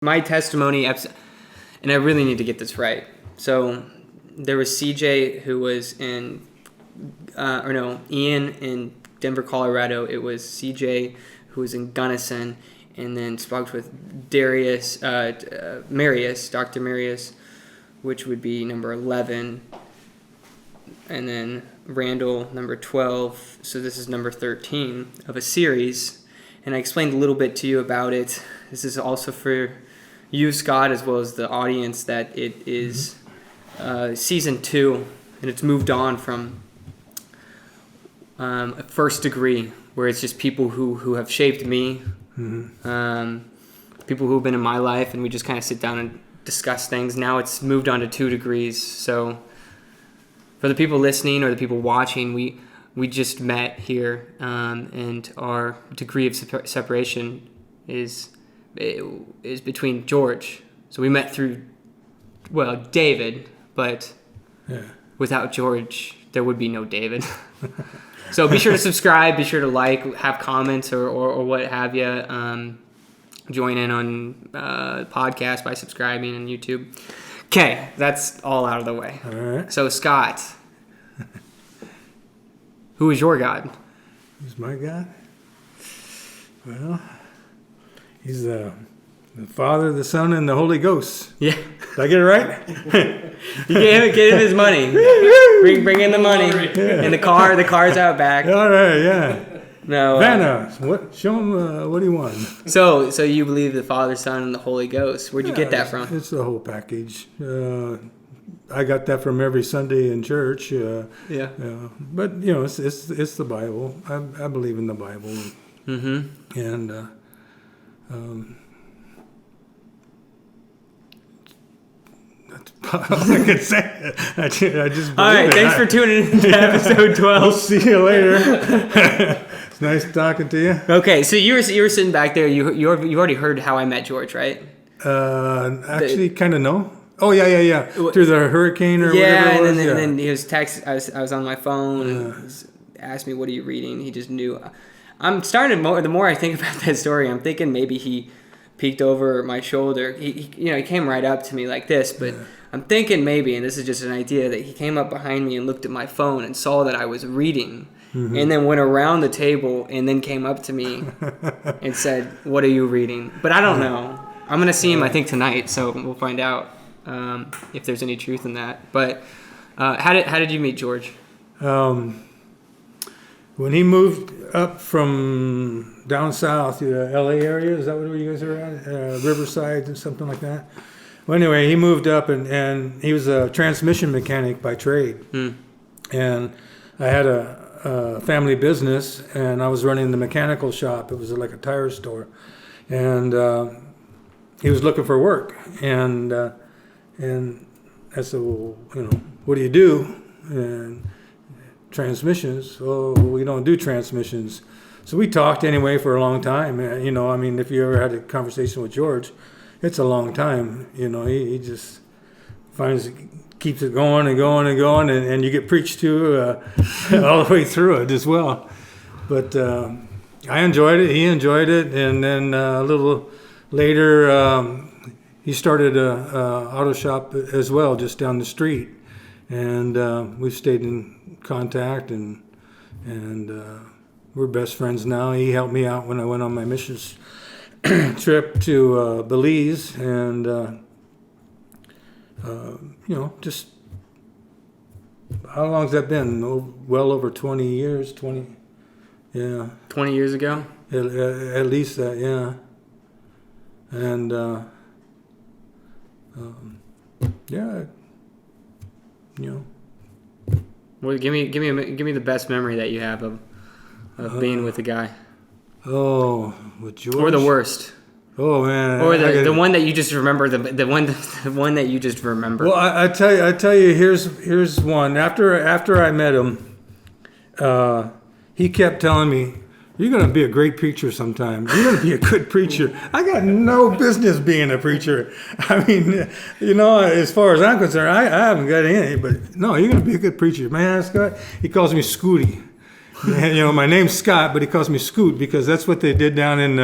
my testimony, and I really need to get this right. So there was CJ who was in, Ian in Denver, Colorado. It was CJ who was in Gunnison, and then spoke with Darius, Marius, Dr. Marius, which would be number 11, and then Randall, number 12. So this is number 13 of a series, and I explained a little bit to you about it. This is also for you, Scott, as well as the audience, that it is season 2, and it's moved on from a first degree, where it's just people who have shaped me, people who have been in my life, and we just kind of sit down and discuss things. Now it's moved on to 2 degrees. So for the people listening or the people watching, we just met here, and our degree of separation is between George. So we met through, David, but without George, there would be no David. So be sure to subscribe, be sure to like, have comments or what have you. Join in on podcast by subscribing on YouTube. Okay, that's all out of the way. All right. So Scott, who is your God? Who's my God? Well, he's the Father, the Son, and the Holy Ghost. Yeah. Did I get it right? You get him his money. Bring in the money. Yeah. And the car's out back. All right, yeah. No. Vanna, show him what he won. So you believe the Father, Son, and the Holy Ghost. Where'd you get that from? It's the whole package. I got that from every Sunday in church. But it's the Bible. I believe in the Bible. Mm-hmm. And that's all I could say. I just all right, thanks for tuning in to episode 12. We'll see you later. It's nice talking to you. Okay, so you were sitting back there. You already heard how I met George, right? Actually, kind of no. Oh yeah. Through the hurricane or whatever it was. And then he was text. I was on my phone. And he asked me, "What are you reading?" He just knew. I'm starting the more I think about that story, I'm thinking maybe he peeked over my shoulder. He came right up to me like this, but I'm thinking maybe, and this is just an idea, that he came up behind me and looked at my phone and saw that I was reading, and then went around the table and then came up to me and said, "What are you reading?" But I don't know. I'm gonna see him, I think, tonight, so we'll find out if there's any truth in that. But how did you meet George? When he moved up from down south to the LA area, is that where you guys are at? Riverside and something like that. Well, anyway, he moved up and he was a transmission mechanic by trade. And I had a family business, and I was running the mechanical shop. It was like a tire store. And he was looking for work. And I said, well, what do you do? And transmissions. Oh, we don't do transmissions. So we talked anyway for a long time. If you ever had a conversation with George, it's a long time. He just keeps it going and going and going, and you get preached to all the way through it as well. But I enjoyed it. He enjoyed it, and then a little later, he started a auto shop as well, just down the street, and we've stayed in contact, and we're best friends now. He helped me out when I went on my missions trip to Belize, and just how long's that been? Well over 20 years. 20 years ago. At least that, yeah. And Well, give me the best memory that you have of being with the guy. Oh, with George. Or the worst. Oh man. Or the one that you just remember. The one that you just remember. Well, I tell you. Here's one. After I met him, he kept telling me, "You're going to be a great preacher sometime. You're going to be a good preacher." I got no business being a preacher. I mean, as far as I'm concerned, I haven't got any. But no, you're going to be a good preacher, man. Scott. He calls me Scooty. My name's Scott, but he calls me Scoot because that's what they did down in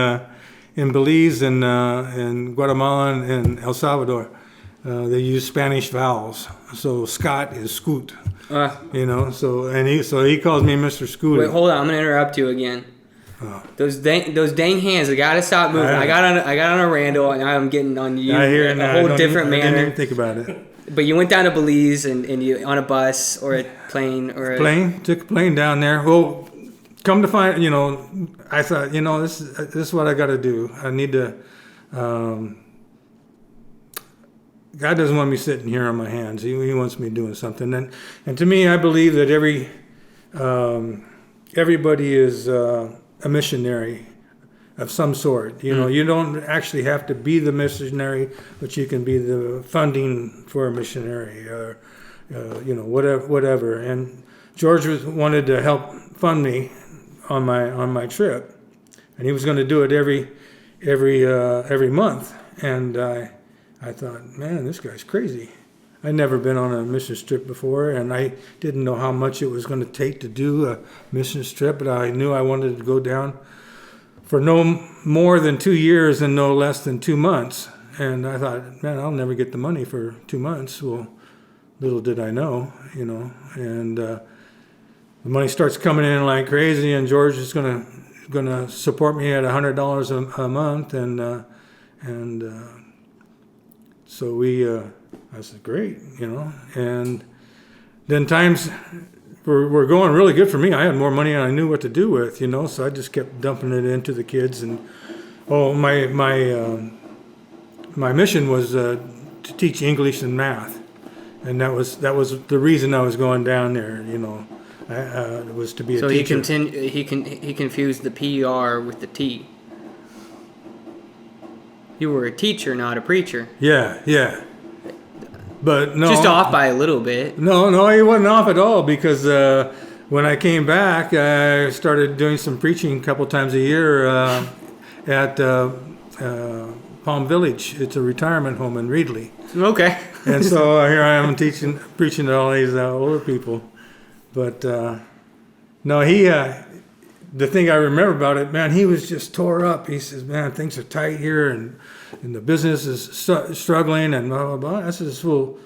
in Belize and Guatemala and El Salvador, they use Spanish vowels. So Scott is Scoot, you know. So he calls me Mr. Scooter. Wait, hold on. I'm gonna interrupt you again. Those dang hands, they gotta stop moving. I got on a Randall, and I'm getting on you I hear it in now. a whole I different didn't manner. even think about it. But you went down to Belize and you on a bus or a plane or a Took a plane down there. Well, come to find, you know, I thought, you know, this is what I got to do. I need to. God doesn't want me sitting here on my hands. He wants me doing something. And to me, I believe that everybody is a missionary of some sort. You know, you don't actually have to be the missionary, but you can be the funding for a missionary, or you know, whatever. And George wanted to help fund me on my trip, and he was going to do it every month. And I thought, man, this guy's crazy. I'd never been on a mission trip before, and I didn't know how much it was going to take to do a mission trip, but I knew I wanted to go down for no more than 2 years and no less than 2 months. And I thought, man, I'll never get the money for 2 months. Well, little did I know, you know. And the money starts coming in like crazy, and George is gonna support me at $100 a month, and so I said, great, you know. And then times were going really good for me. I had more money than I knew what to do with, you know. So I just kept dumping it into the kids. And my mission was to teach English and math, and that was the reason I was going down there, you know. It was to be a teacher. So he confused the PER with the T. You were a teacher, not a preacher. Yeah. But no. Just off by a little bit. No, he wasn't off at all, because when I came back, I started doing some preaching a couple times a year at Palm Village. It's a retirement home in Reedley. Okay. And so here I am preaching to all these older people. But no, the thing I remember about it, man, he was just tore up. He says, man, things are tight here, and the business is struggling, and blah, blah, blah. I says, well,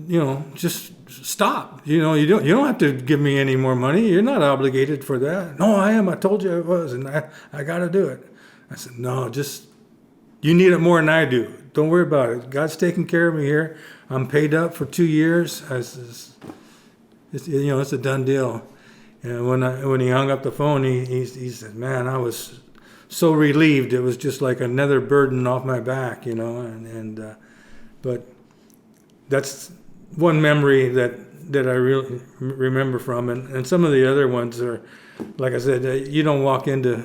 you know, just stop. You know, you don't have to give me any more money. You're not obligated for that. No, I am. I told you I was, and I got to do it. I said, no, you need it more than I do. Don't worry about it. God's taking care of me here. I'm paid up for 2 years. I says, it's a done deal. And when he hung up the phone, he said, man, I was so relieved. It was just like another burden off my back, you know. But that's one memory that I really remember from. And some of the other ones are, like I said, you don't walk into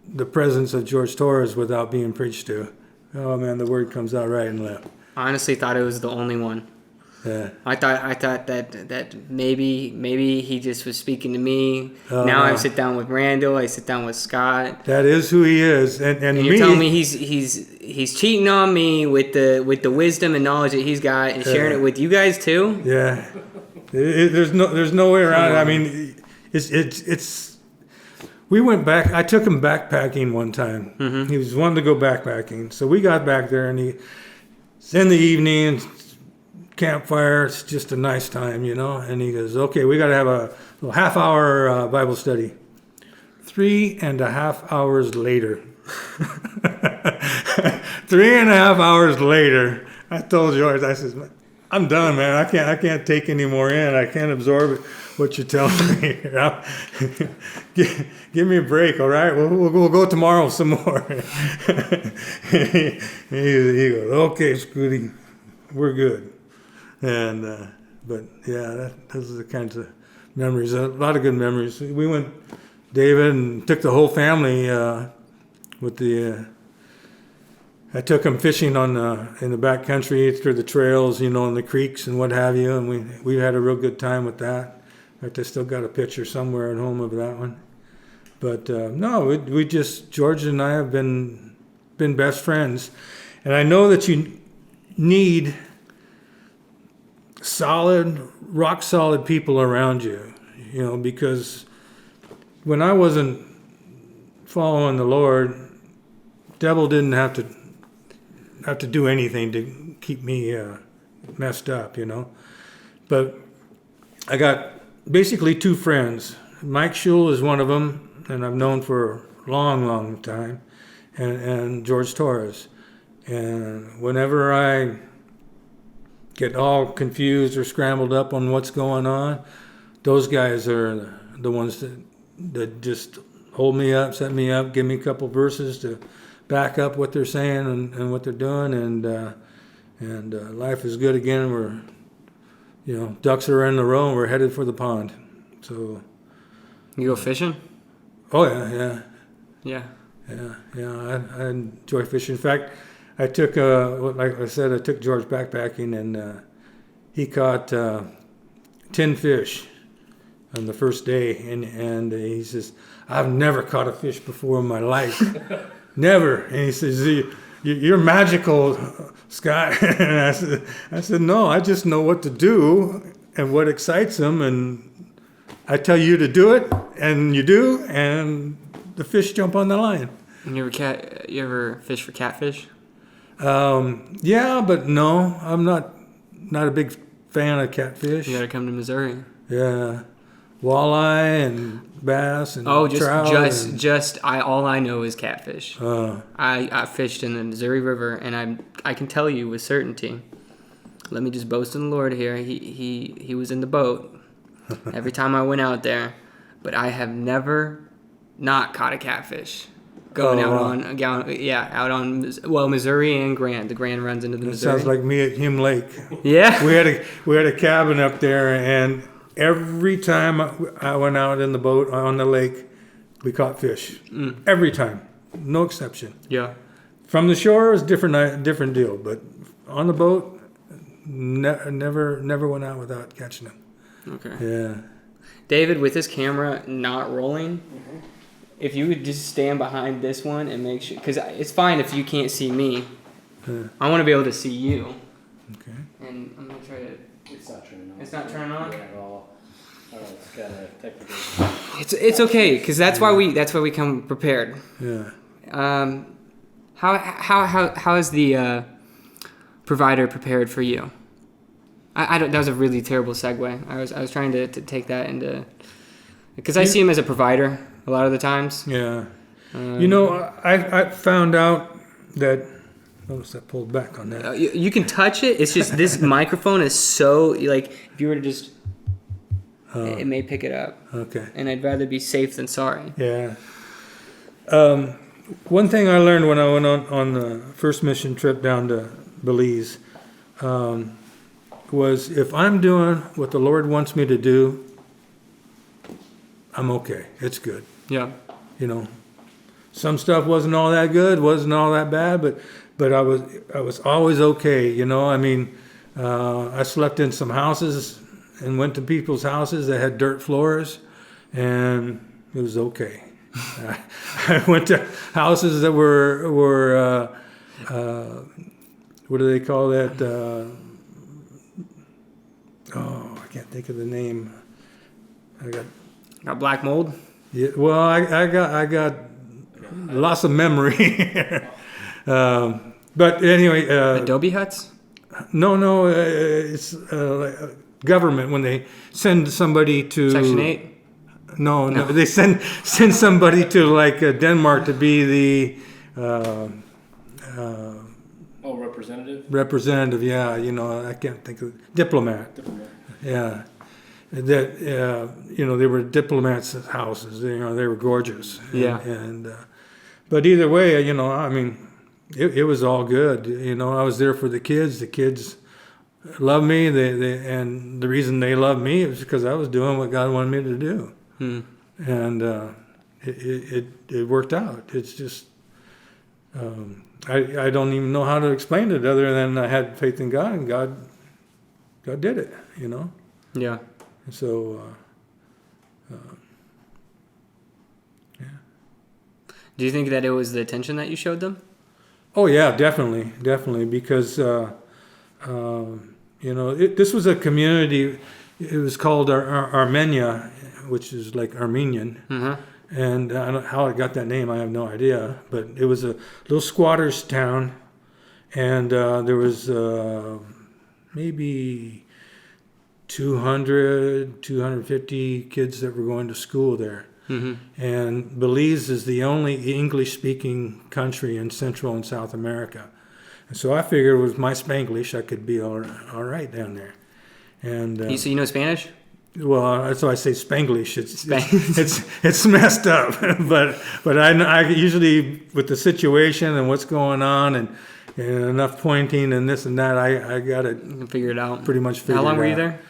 the presence of George Torres without being preached to. Oh man, the word comes out right and left. I honestly thought it was the only one. Yeah. I thought that maybe he just was speaking to me. Now I sit down with Randall. I sit down with Scott. That is who he is, and you're telling me he's cheating on me with the wisdom and knowledge that he's got, and sharing it with you guys too. Yeah, there's no way around it. I mean, it's. We went back. I took him backpacking one time. Mm-hmm. He was wanting to go backpacking, so we got back there, and it's in the evening. Campfire, it's just a nice time, you know. And he goes, okay, we got to have a little half-hour Bible study. 3.5 hours later. 3.5 hours later, I told George, I said, I'm done, man. I can't take any more in. I can't absorb what you're telling me. Give me a break, all right? We'll go tomorrow some more. He goes, okay, Scooty, we're good. And but yeah, those are the kinds of memories. A lot of good memories. We went, David, and took the whole family with the. I took them fishing in the back country through the trails, you know, in the creeks and what have you, and we had a real good time with that. In fact, I still got a picture somewhere at home of that one. But no, we just, George and I have been best friends, and I know that you need rock solid people around you, you know, because when I wasn't following the Lord, devil didn't have to do anything to keep me messed up, you know. But I got basically two friends. Mike Schul is one of them, and I've known for a long, long time, and George Torres. And whenever I get all confused or scrambled up on what's going on, those guys are the ones that just hold me up, set me up, give me a couple verses to back up what they're saying and what they're doing, and life is good again. We're, you know, ducks are in the row and we're headed for the pond. So, You go fishing? oh yeah, Yeah. I enjoy fishing. In fact, I took, like I said, I took George backpacking, and he caught 10 fish on the first day, and he says, "I've never caught a fish before in my life, never." And he says, "You're magical, Scott." And I said, "No, I just know what to do and what excites him, and I tell you to do it, and you do, and the fish jump on the line." And you ever fish for catfish? Yeah, but no, I'm not a big fan of catfish. You gotta come to Missouri. Yeah, walleye and bass and Oh, trout. all I know is catfish. I fished in the Missouri River, and I can tell you with certainty. Let me just boast in the Lord here. He was in the boat every time I went out there, but I have never not caught a catfish. Going out on Missouri and Grand. The Grand runs into the It Missouri. sounds like me at Hume Lake. Yeah. We had a cabin up there, and every time I went out in the boat on the lake, we caught fish. Every time, no exception. Yeah. From the shore, it was different deal, but on the boat, never went out without catching them. Okay. Yeah. David, with this camera not rolling, if you would just stand behind this one and make sure, because it's fine if you can't see me. I want to be able to see you. Okay. And I'm gonna try to. It's not turning on. It's not turning on? Yeah, at all. It's got a technical. It's okay, because that's why we come prepared. Yeah. How is the provider prepared for you? I don't. That was a really terrible segue. I was trying to take that into, because I see him as a provider a lot of the times. Yeah. You know, I found out that. Notice I pulled back on that. You can touch it. It's just this microphone is so, like, if you were to just, it may pick it up. Okay. And I'd rather be safe than sorry. Yeah. One thing I learned when I went on the first mission trip down to Belize was if I'm doing what the Lord wants me to do, I'm okay. It's good. Yeah. You know, some stuff wasn't all that good, wasn't all that bad, but I was always okay. You know, I mean, I slept in some houses and went to people's houses that had dirt floors, and it was okay. I went to houses that were what do they call that? I can't think of the name. Got black mold? Yeah, well, I got lots of memory. But anyway, Adobe huts? no, it's like government when they send somebody to Section 8? No, they send somebody to like Denmark to be the Representative. representative. Yeah, you know, I can't think of diplomat. Yeah, that you know, they were diplomats' houses. You know, they were gorgeous. Yeah. And but either way, you know, I mean, it was all good. You know, I was there for the kids. The kids loved me. And the reason they loved me was because I was doing what God wanted me to do. And it worked out. It's just I don't even know how to explain it other than I had faith in God, and God did it. You know. Yeah. And so. Do you think that it was the attention that you showed them? Oh yeah, definitely, because you know, this was a community. It was called Armenia, which is like Armenian, And I don't know how I got that name. I have no idea. But it was a little squatters town, and there was maybe 250 kids that were going to school there. Mm-hmm. And Belize is the only English-speaking country in Central and South America. And so I figured with my Spanglish, I could be all right down there. And So you know Spanish? well, that's why I say Spanglish. It's messed up, but I usually, with the situation and what's going on and enough pointing and this and that, I got it You can figure it out. pretty much figured out. How long were you there?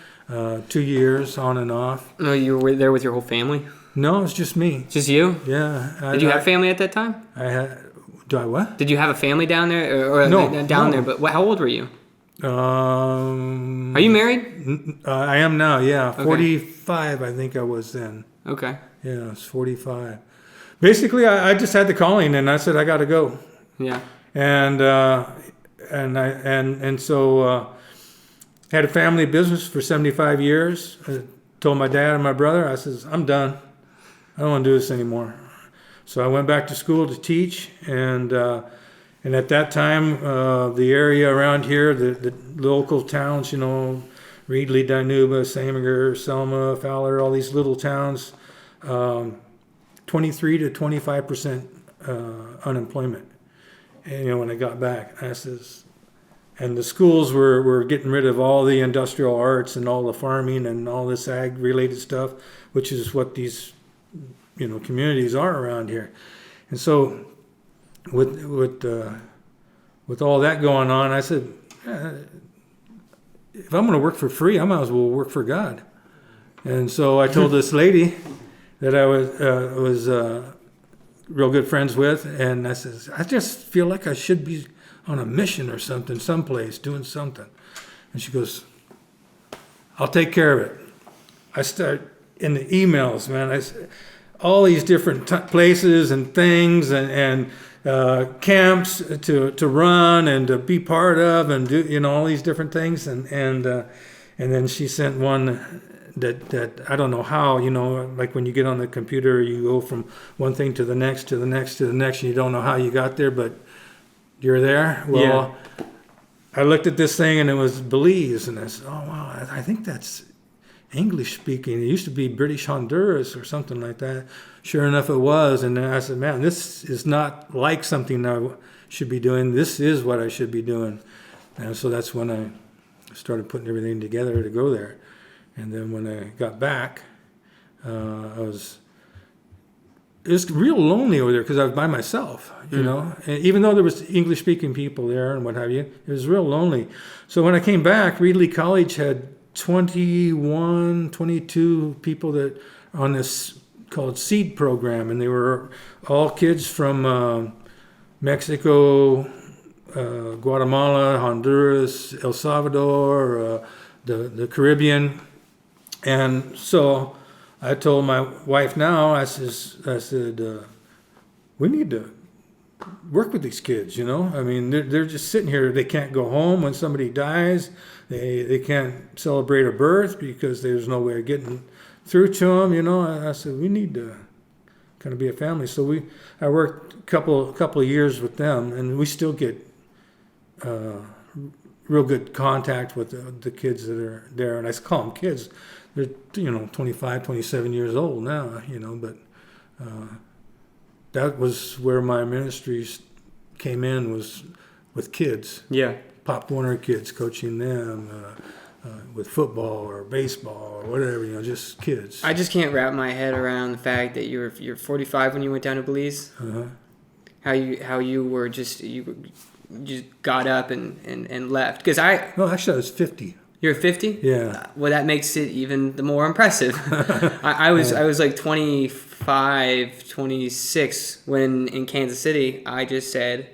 2 years on and off. No, you were there with your whole family? No, it's just me. Just you? Yeah. Did you have family at that time? I had. Do I what? Did you have a family down there? Or No, down no. there, but how old were you? Are Are you married? I am now. Yeah, Okay. 45. I think I was then. Okay. Yeah, it's 45. Basically, I just had the calling, and I said I got to go. Yeah. And so had a family business for 75 years. I told my dad and my brother, I says, I'm done. I don't want to do this anymore. So I went back to school to teach, and at that time, the area around here, the local towns, Reedley, Dinuba, Samager, Selma, Fowler, all these little towns, 23 to 25% unemployment. And when I got back, I says, and the schools were getting rid of all the industrial arts and all the farming and all this ag-related stuff, which is what these communities are around here. And so with all that going on, I said, if I'm going to work for free, I might as well work for God. And so I told this lady that I was real good friends with, and I says, I just feel like I should be on a mission or something, someplace, doing something. And she goes, I'll take care of it. I start in the emails, man. All these different places and things and camps to run and to be part of and do all these different things and then she sent one that I don't know how, like when you get on the computer you go from one thing to the next to the next to the next and you don't know how you got there, but you're there. Well, Yeah. I looked at this thing and it was Belize, and I said, oh wow, I think that's English speaking. It used to be British Honduras or something like that. Sure enough, it was. And I said, man, this is not like something I should be doing. This is what I should be doing. And so that's when I started putting everything together to go there. And then when I got back, it was real lonely over there because I was by myself, and even though there was English speaking people there and what have you, it was real lonely. So when I came back, Reedley College had 22 people that on this called SEED program, and they were all kids from Mexico, Guatemala, Honduras, El Salvador, the Caribbean. And so I told my wife now, I said, we need to work with these kids, I mean, they're just sitting here. They can't go home when somebody dies. They can't celebrate a birth because there's no way of getting through to them, I said, we need to kind of be a family. So I worked a couple of years with them, and we still get real good contact with the kids that are there. And I call them kids. They're 25, 27 years old now, but that was where my ministries came in, was with kids. Yeah. Pop Warner kids, coaching them with football or baseball or whatever, just kids. I just can't wrap my head around the fact that you're 45 when you went down to Belize. Uh-huh. How you were just got up and left, because No, actually I was 50. You're 50? Yeah. Well, that makes it even the more impressive. I was like 25, 26 when in Kansas City I just said,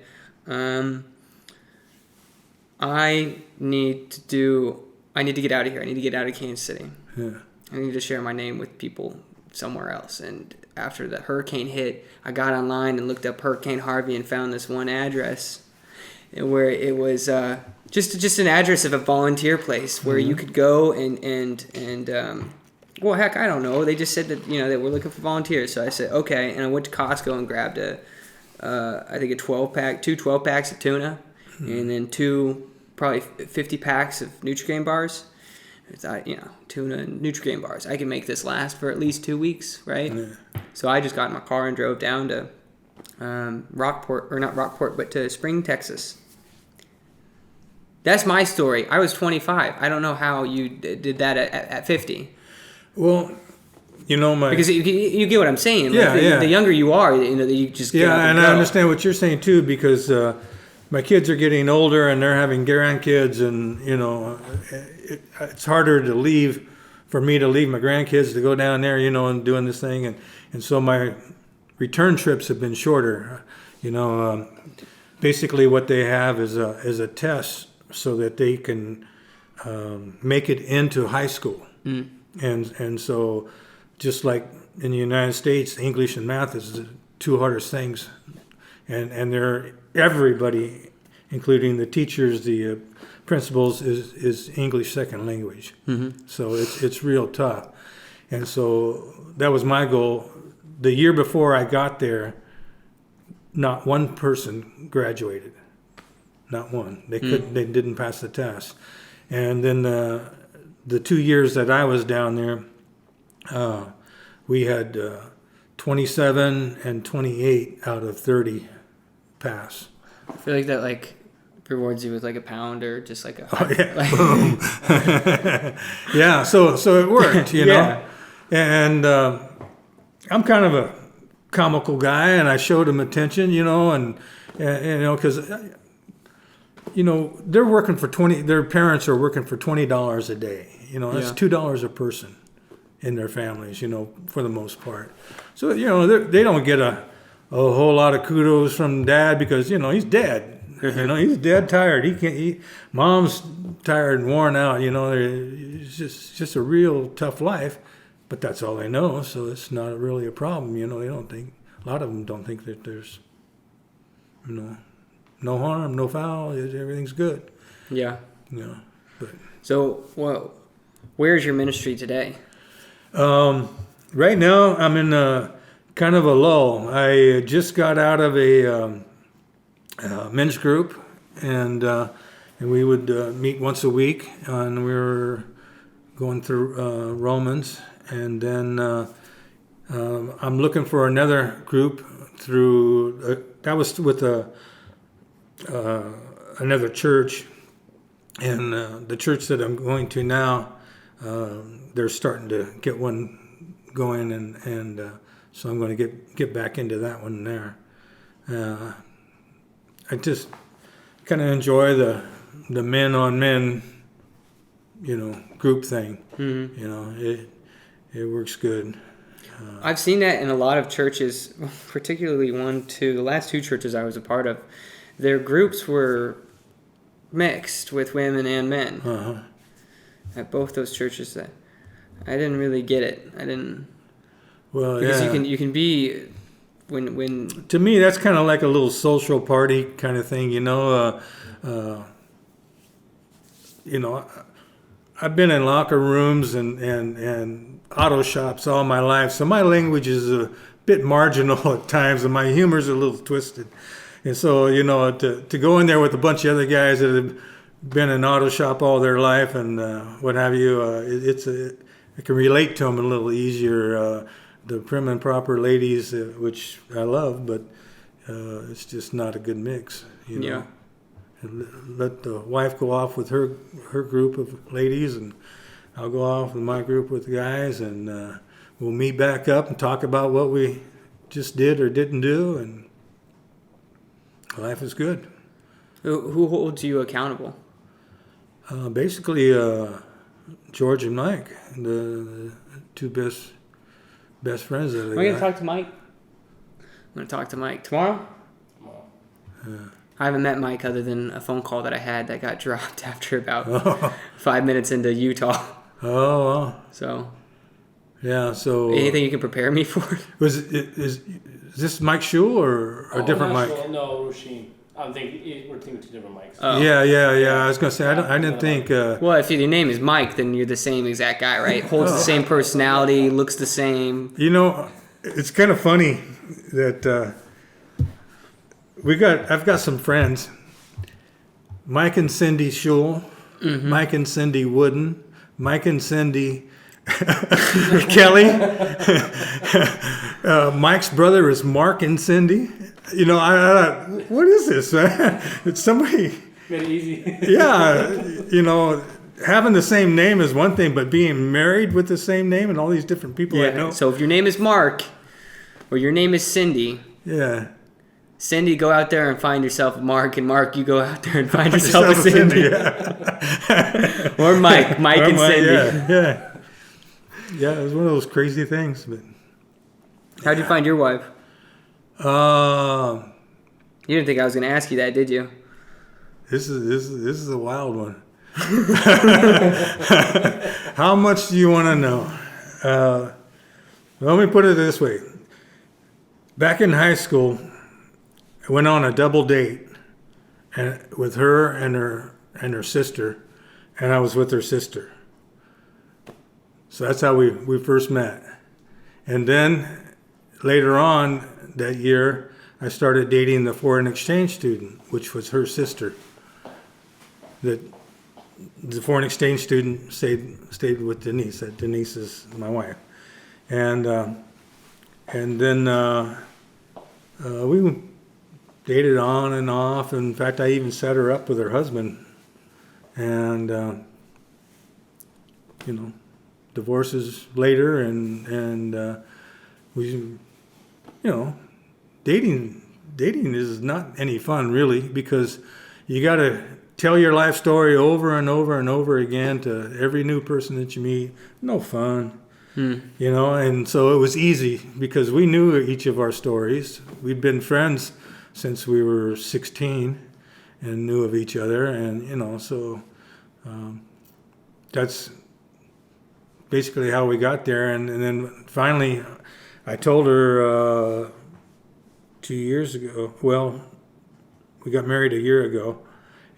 I need to get out of here. I need to get out of Kansas City. Yeah. I need to share my name with people somewhere else. And after the hurricane hit, I got online and looked up Hurricane Harvey and found this one address where it was just an address of a volunteer place where you could go and Well, heck, I don't know. They just said that that we're looking for volunteers. So I said okay, and I went to Costco and grabbed I think a 12-pack, two 12-packs of tuna, and then two probably 50 packs of Nutri-Grain bars. I thought, tuna and Nutri-Grain bars. I can make this last for at least 2 weeks, right? Yeah. So I just got in my car and drove down to Rockport, or not Rockport, but to Spring, Texas. That's my story. I was 25. I don't know how you did that at 50. Well, my Because you get what I'm saying. Yeah, yeah. The younger you are, you just get up and go. I understand what you're saying too, because my kids are getting older and they're having grandkids, and it's harder to leave for me to leave my grandkids to go down there, and doing this thing, and so my return trips have been shorter. Basically what they have is a test so that they can make it into high school, and so just like in the United States, English and math is the two hardest things, and they're everybody, including the teachers, the principals, is English second language. So it's real tough, and so that was my goal. The year before I got there, not one person graduated, not one. They didn't pass the test, and then the 2 years that I was down there, we had 27 and 28 out of 30 pass. I feel like that rewards you with a pound or just a. Oh, yeah. Boom. Yeah. So it worked, Yeah. And I'm kind of a comical guy, and I showed them attention, and because they're working for their parents are working for $20 a day. That's $2 a person in their families, for the most part. So they don't get a whole lot of kudos from dad, because he's dead. He's dead tired. Mom's tired and worn out. It's just a real tough life, but that's all they know. So it's not really a problem. They don't think, a lot of them don't think that there's, no harm, no foul. Everything's good. Yeah. But So, where's your ministry today? right now I'm in kind of a lull. I just got out of a men's group, and we would meet once a week, and we were going through Romans, and then I'm looking for another group through that was with another church, and the church that I'm going to now, they're starting to get one going, and so I'm going to get back into that one there. I just kind of enjoy the men on men, group thing. It works good. I've seen that in a lot of churches, particularly the last two churches I was a part of. Their groups were mixed with women and men. Uh-huh. At both those churches, that I didn't really get it. I didn't. Well, because yeah. you can be when. To me, that's kind of like a little social party kind of thing, I've been in locker rooms and auto shops all my life, so my language is a bit marginal at times, and my humor's a little twisted. And so, to go in there with a bunch of other guys that have been in auto shop all their life and what have you, I can relate to them a little easier. The prim and proper ladies, which I love, but it's just not a good mix. Yeah. And let the wife go off with her group of ladies, and I'll go off with my group with the guys, and we'll meet back up and talk about what we just did or didn't do, and life is good. Who holds you accountable? Basically, George and Mike, the two best friends that I got. Am I going to talk to Mike? I'm going to talk to Mike tomorrow. I haven't met Mike other than a phone call that I had that got dropped after about 5 minutes into Utah. Oh, well. So. Yeah. So. Anything you can prepare me for? Is this Mike Schul or a different Mike? No, Roisin. I'm thinking we're thinking two different mics. Oh. Yeah. I was gonna say I didn't think. Well, if your name is Mike, then you're the same exact guy, right? Holds the same personality, looks the same. You know, it's kind of funny that I've got some friends, Mike and Cindy Schul, Mike and Cindy Wooden, Mike and Cindy Kelly. Mike's brother is Mark and Cindy. You know, I what is this, man? It's somebody. Made it easy. Yeah, you know, having the same name is one thing, but being married with the same name and all these different people I know. So if your name is Mark, or your name is Cindy, Yeah. Cindy, go out there and find yourself a Mark, and Mark, you go out there and find yourself a Cindy. Yeah. Or Mike and Cindy. Yeah, it was one of those crazy things. But How'd you find your wife? uh, You didn't think I was going to ask you that, did you? this is a wild one. How much do you want to know? Let me put it this way. Back in high school, I went on a double date with her and her sister, and I was with her sister. So that's how we first met. And then later on that year, I started dating the foreign exchange student, which was her sister. The foreign exchange student stayed with Denise. Denise is my wife. And then we dated on and off. In fact, I even set her up with her husband. And, you know, divorces later, and we, you know, dating is not any fun really, because you got to tell your life story over and over and over again to every new person that you meet. No fun. You know, and so it was easy because we knew each of our stories. We'd been friends since we were 16 and knew of each other, and you know, so that's basically how we got there. And then finally, I told her 2 years ago. Well, we got married a year ago,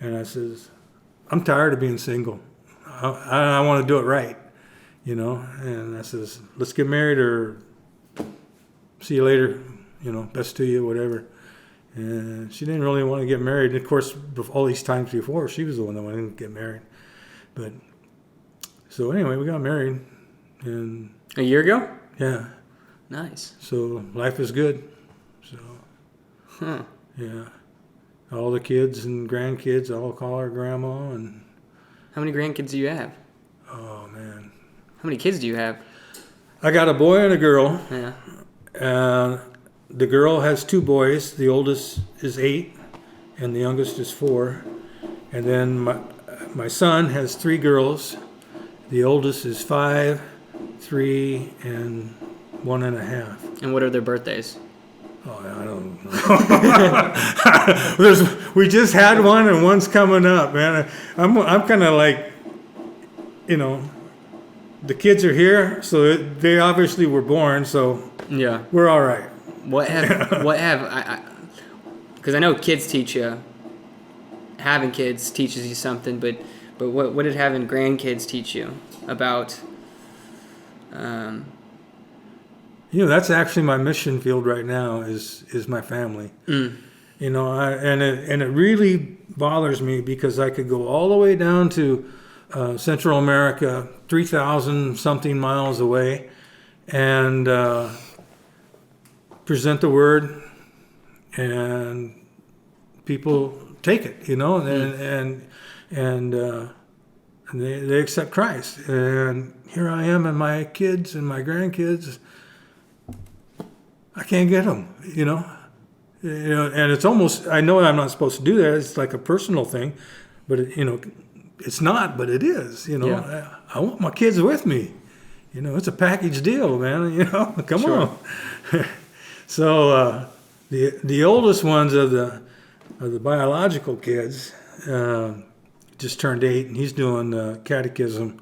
and I says, I'm tired of being single. I want to do it right. You know, and I says, let's get married or see you later, you know, best to you, whatever. And she didn't really want to get married. Of course, all these times before, she was the one that wanted to get married. But, so anyway, we got married. And A year ago? yeah, Nice. so life is good. So, Huh. yeah. All the kids and grandkids all call her grandma. And, How many grandkids do you have? oh, man. How many kids do you have? I got a boy and a girl. Yeah. The girl has 2 boys. The oldest is 8, and the youngest is 4. And then my son has 3 girls. The oldest is 5, 3, and 1.5. And what are their birthdays? Oh, I don't know. We just had one, and one's coming up, man. I'm kind of like, you know, the kids are here, so they obviously were born, so Yeah. we're all right. What have I because I know kids teach you, having kids teaches you something, but what did having grandkids teach you about You know, that's actually my mission field right now is my family. You know, and it really bothers me because I could go all the way down to Central America, 3,000 something miles away, and present the word, and people take it, you know, and they accept Christ. And here I am, and my kids and my grandkids, I can't get them, you know. You know, and it's almost, I know I'm not supposed to do that. It's like a personal thing, but you know, it's not, but it is. You know, Yeah. I want my kids with me. You know, it's a package deal, man. You know, come Sure. on. So the oldest ones of the biological kids just turned 8, and he's doing catechism.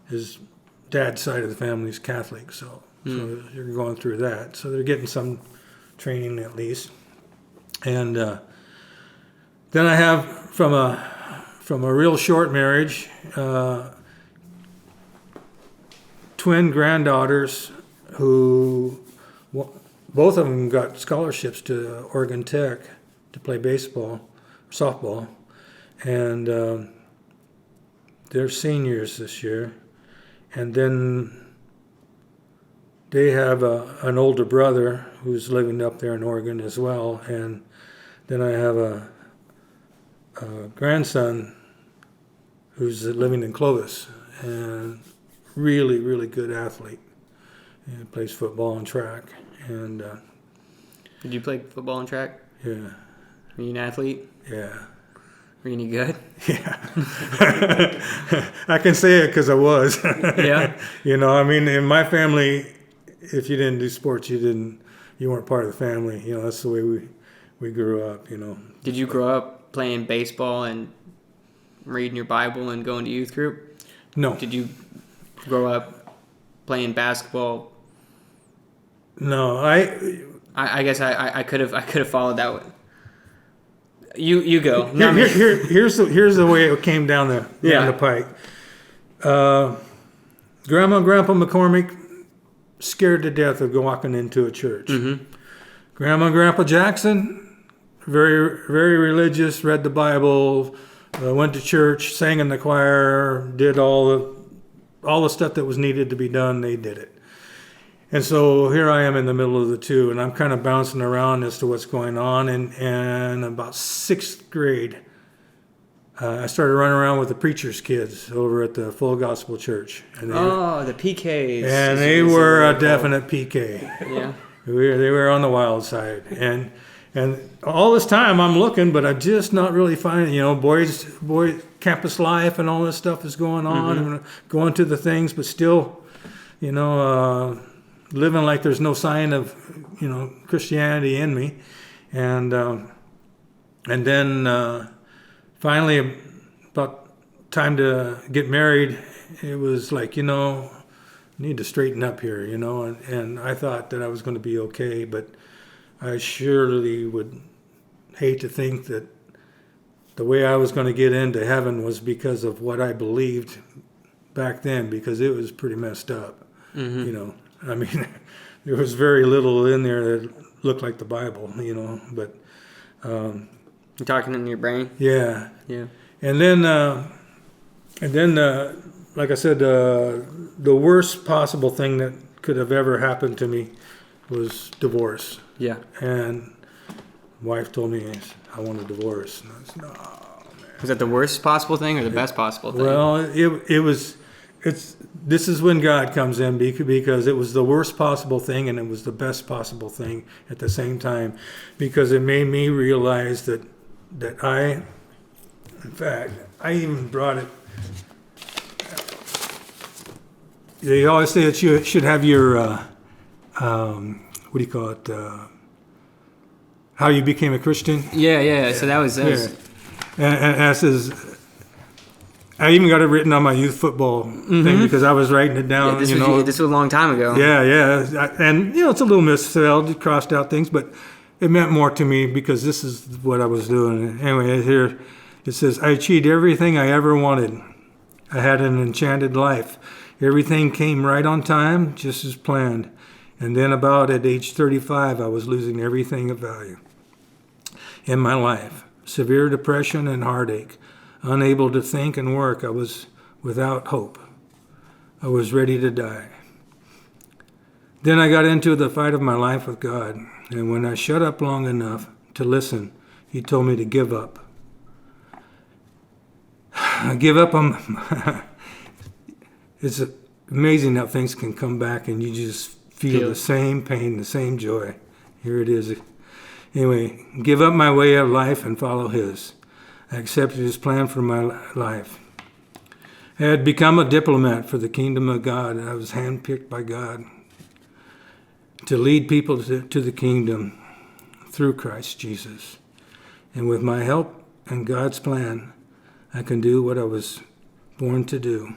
His dad's side of the family is Catholic, so you're going through that. So they're getting some training at least. And then I have from a real short marriage, twin granddaughters who both of them got scholarships to Oregon Tech to play baseball, softball, and they're seniors this year. And then they have an older brother who's living up there in Oregon as well. And then I have a grandson who's living in Clovis, and really, really good athlete. And plays football and track. And Did you play football and track? yeah, Were you an athlete? yeah. Were you any good? Yeah, I can say it because I was. Yeah. You know, I mean, in my family, if you didn't do sports, you weren't part of the family. You know, that's the way we grew up. You know. Did you grow up playing baseball and reading your Bible and going to youth group? No, Did you grow up playing basketball? no, I guess I could have followed that one. You go. Not me. here's the way it came down the pike. Grandma and Grandpa McCormick scared to death of walking into a church. Mm-hmm. Grandma and Grandpa Jackson, very, very religious, read the Bible, went to church, sang in the choir, did all the stuff that was needed to be done. They did it. And so here I am in the middle of the two, and I'm kind of bouncing around as to what's going on. And about sixth grade, I started running around with the preacher's kids over at the Full Gospel Church. And The PKs. and they were a definite PK. Yeah. They were on the wild side. And all this time I'm looking, but I'm just not really finding, boys, campus life and all this stuff is going on, and going to the things, but still, living like there's no sign of, Christianity in me. And then finally, about time to get married, it was like, need to straighten up here, and I thought that I was going to be okay, but I surely would hate to think that the way I was going to get into heaven was because of what I believed back then, because it was pretty messed up. Mm-hmm. I mean, there was very little in there that looked like the Bible, but You're talking in your brain? yeah. Yeah. And then, like I said, the worst possible thing that could have ever happened to me was divorce. Yeah. And wife told me I want a divorce. And I said, no, man. Was that the worst possible thing or the best possible thing? Well, this is when God comes in, because it was the worst possible thing and it was the best possible thing at the same time, because it made me realize that in fact, I even brought it. They always say that you should have your, what do you call it, how you became a Christian. Yeah. So that was Yeah. And I says, I even got it written on my youth football thing because I was writing it down. this was a long time ago. Yeah. And, it's a little misspelled, crossed out things, but it meant more to me because this is what I was doing. Anyway, here it says, I achieved everything I ever wanted. I had an enchanted life. Everything came right on time, just as planned. And then about at age 35, I was losing everything of value in my life. Severe depression and heartache. Unable to think and work, I was without hope. I was ready to die. Then I got into the fight of my life with God, and when I shut up long enough to listen, He told me to give up. Give up on... It's amazing how things can come back and you just feel the same pain, the same joy. Here it is. Anyway, give up my way of life and follow His. I accepted His plan for my life. I had become a diplomat for the kingdom of God. I was handpicked by God to lead people to the kingdom through Christ Jesus. And with my help and God's plan, I can do what I was born to do.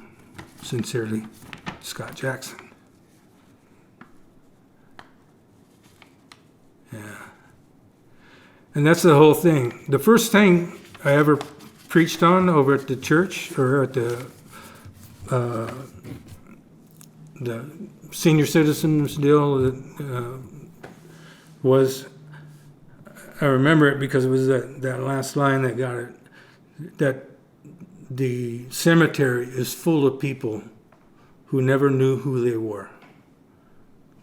Sincerely, Scott Jackson. And that's the whole thing. The first thing I ever preached on over at the church or at the senior citizens deal was, I remember it because it was that last line that got it, that the cemetery is full of people who never knew who they were.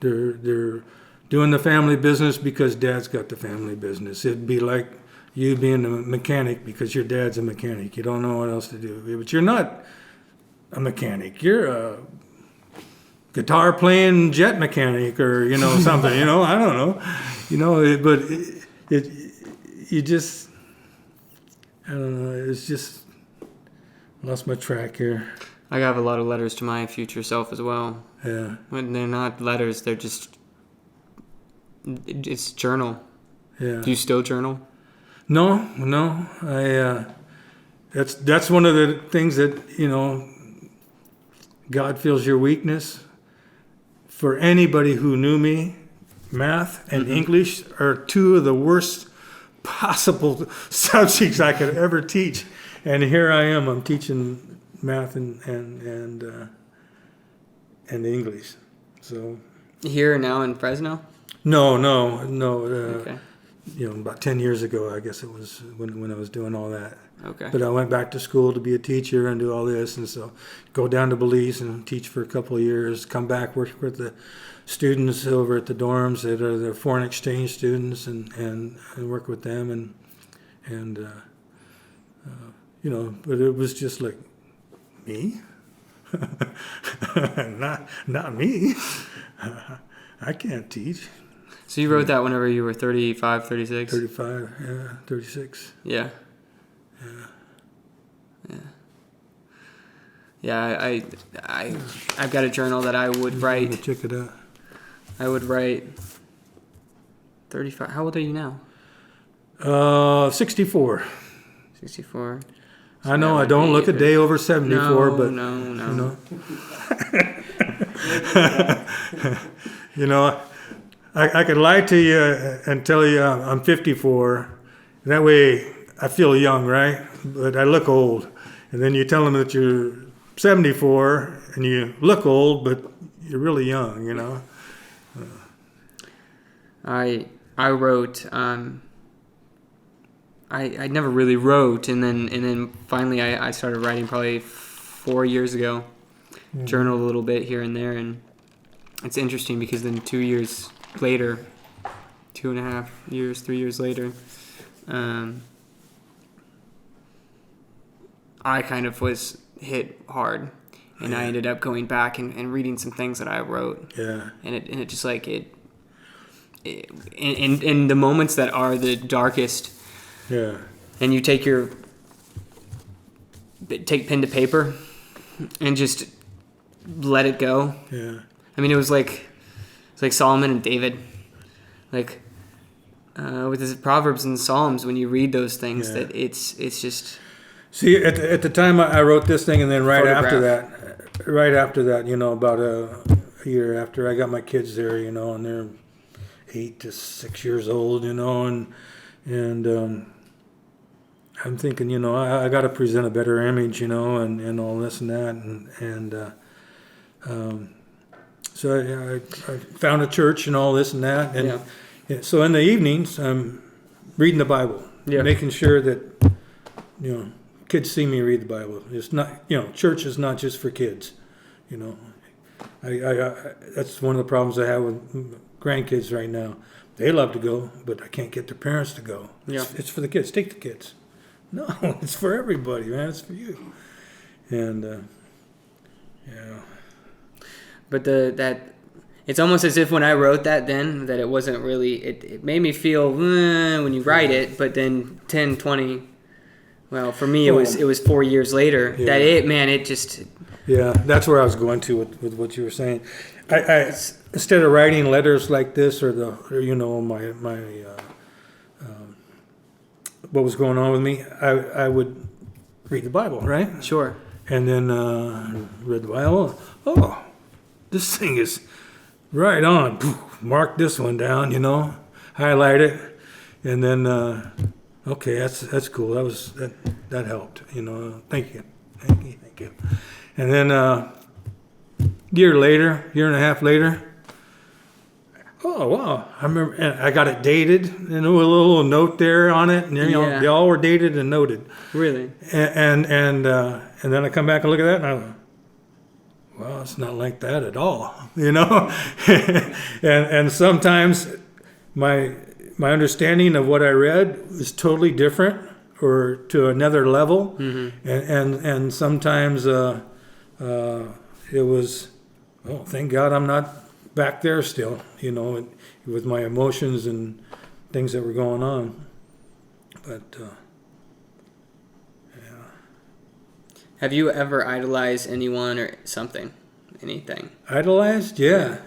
They're doing the family business because dad's got the family business. It'd be like you being a mechanic because your dad's a mechanic. You don't know what else to do. But you're not a mechanic. You're a guitar playing jet mechanic or, something, I don't know. But you just, I don't know, it's just, lost my track here. I have a lot of letters to my future self as well. Yeah. When they're not letters, they're just, it's journal. Yeah. Do you still journal? No. That's one of the things that, God feels your weakness. For anybody who knew me, math and English are two of the worst possible subjects I could ever teach. And here I am, I'm teaching math and English. So Here now in Fresno? no. Okay. About 10 years ago, I guess it was when I was doing all that. Okay. But I went back to school to be a teacher and do all this, and so go down to Belize and teach for a couple of years, come back, work with the students over at the dorms that are the foreign exchange students and work with them and but it was just like, me? not me. I can't teach. So you wrote that whenever you were 35, 36? 35, 36. Yeah. Yeah, I've got a journal that I would write. Check it out. I would write 35. How old are you now? 64. 64. I know I don't look a day over 74, but No. I could lie to you and tell you I'm 54. That way I feel young, right? But I look old. And then you tell them that you're 74 and you look old, but you're really young, I wrote. I never really wrote, and then finally I started writing probably 4 years ago. Journaled a little bit here and there, and it's interesting because then 2 years later, 2.5 years, 3 years later, I kind of was hit hard, and I ended up going back and reading some things that I wrote. Yeah. And it just like in the moments that are the darkest. Yeah. And you take pen to paper and just let it go. Yeah. I mean, it's like Solomon and David, like with his Proverbs and Psalms. When you read those things, that it's just. See, at the time I wrote this thing, and then right after Photograph. that, about a year after, I got my kids there, and they're 8 to 6 years old, and I'm thinking, I got to present a better image, and all this and that, so I found a church and all this and that, and so in the evenings I'm reading the Bible, making sure that kids see me read the Bible. It's not, church is not just for kids, I that's one of the problems I have with grandkids right now. They love to go, but I can't get their parents to go. It's for the kids. Take the kids. No, it's for everybody, man. It's for you. And But it's almost as if when I wrote that then, that it wasn't really, it made me feel when you write it, but then 10, 20, well, for me it was 4 years later that it just. Yeah, that's where I was going to with what you were saying. I instead of writing letters like this or my what was going on with me, I would read the Bible, right? Sure. And then read the Bible. Oh, this thing is right on. Mark this one down, highlight it, and then okay, that's cool. That helped. Thank you. And then year and a half later. Oh wow! I remember, and I got it dated, and a little note there on it, and Yeah. they all were dated and noted. Really? And then I come back and look at that, and I go, well, it's not like that at all, and sometimes my understanding of what I read was totally different or to another level, and sometimes it was, oh, thank God I'm not back there still, with my emotions and things that were going on. But Have you ever idolized anyone or something? Anything? idolized, yeah.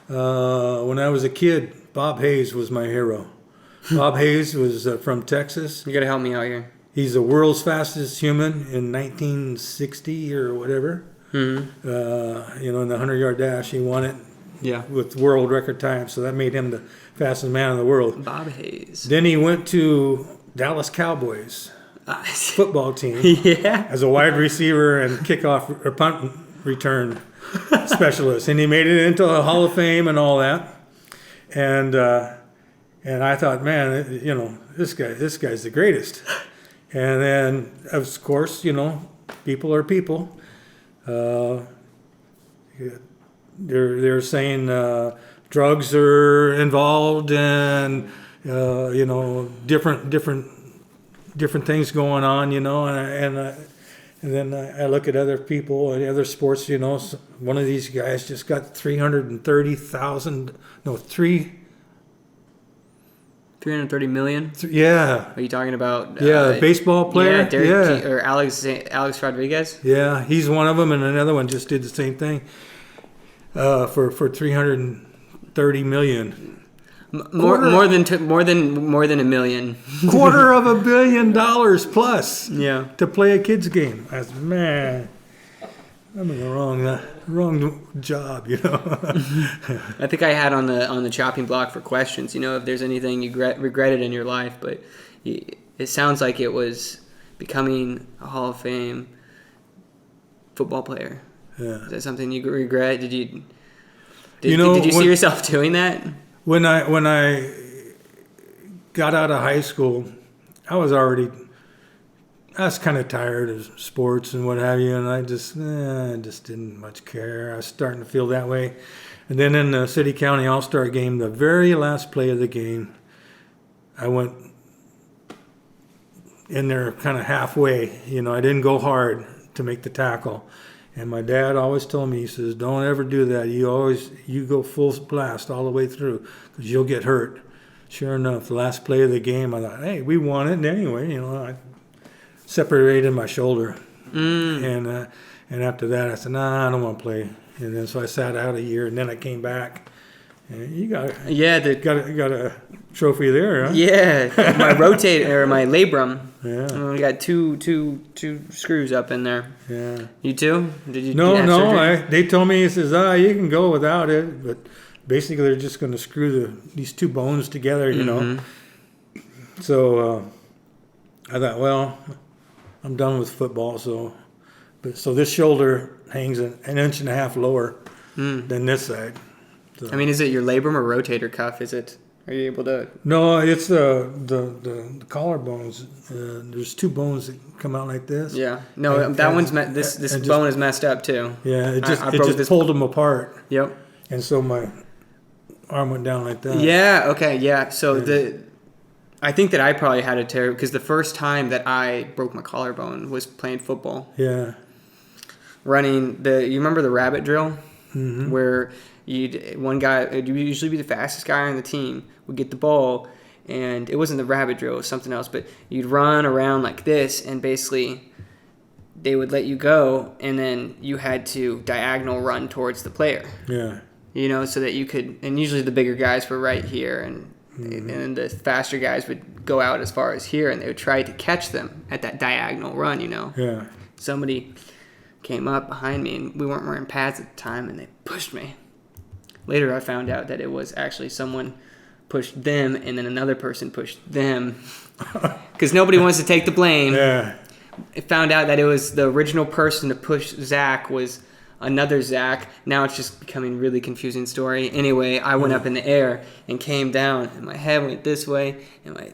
When I was a kid, Bob Hayes was my hero. Bob Hayes was from Texas. You gotta help me out here. He's the world's fastest human in 1960 or whatever. Mm-hmm. In the 100-yard dash, he won it Yeah. with world record time. So that made him the fastest man in the world. Bob Hayes. Then he went to Dallas Cowboys football team Yeah. as a wide receiver and kickoff or punt return specialist, and he made it into a Hall of Fame and all that. And I thought, man, this guy's the greatest. And then, of course, people are people. They're saying drugs are involved, and different things going on, and then I look at other people and other sports, one of these guys just got 330 million. Yeah, Are you talking about? the baseball player. Yeah, Derek Yeah. or Alex Rodriguez. Yeah, he's one of them, and another one just did the same thing for 330 million. More than a million. $250 million plus Yeah. to play a kid's game. I said, man, I'm in the wrong job, I think I had on the chopping block for questions. If there's anything you regretted in your life, but it sounds like it was becoming a Hall of Fame football player. Yeah. Is that something you regret? Did you when- see yourself doing that? When I got out of high school, I was kind of tired of sports and what have you, and I just didn't much care. I was starting to feel that way. And then in the City County All-Star game, the very last play of the game, I went in there kind of halfway. I didn't go hard to make the tackle. And my dad always told me, he says, don't ever do that. You go full blast all the way through because you'll get hurt. Sure enough, the last play of the game, I thought, hey, we won it anyway. I separated my shoulder. And after that, I said, nah, I don't want to play. And then so I sat out a year, and then I came back. And you got a trophy there, huh? Yeah, my rotator or my labrum. Yeah. We got two screws up in there. Yeah. You too? Did you? No, have surgery? they told me, he says, you can go without it, but basically they're just going to screw these two bones together, So I thought, well, I'm done with football, so this shoulder hangs an inch and a half lower than this side. So. I mean, is it your labrum or rotator cuff? Are you able to? No, it's the collarbones. There's two bones that come out like this. Yeah. No, that one's this bone is messed up too. Yeah, it I just this pulled them apart, Yep. and so my arm went down like that. Yeah. Okay. Yeah. So I think that I probably had a tear because the first time that I broke my collarbone was playing football. Yeah. Running you remember the rabbit drill, Mm-hmm. where one guy, it'd usually be the fastest guy on the team, would get the ball, and it wasn't the rabbit drill, it was something else, but you'd run around like this, and basically they would let you go, and then you had to diagonal run towards the player. Yeah. So that you could, and usually the bigger guys were right here, and then the faster guys would go out as far as here, and they would try to catch them at that diagonal run, Yeah. Somebody came up behind me, and we weren't wearing pads at the time, and they pushed me. Later, I found out that it was actually someone pushed them, and then another person pushed them because nobody wants to take the blame. Yeah. It found out that it was the original person to push Zach was another Zach. Now it's just becoming a really confusing story. Anyway, I went up in the air and came down, and my head went this way, and my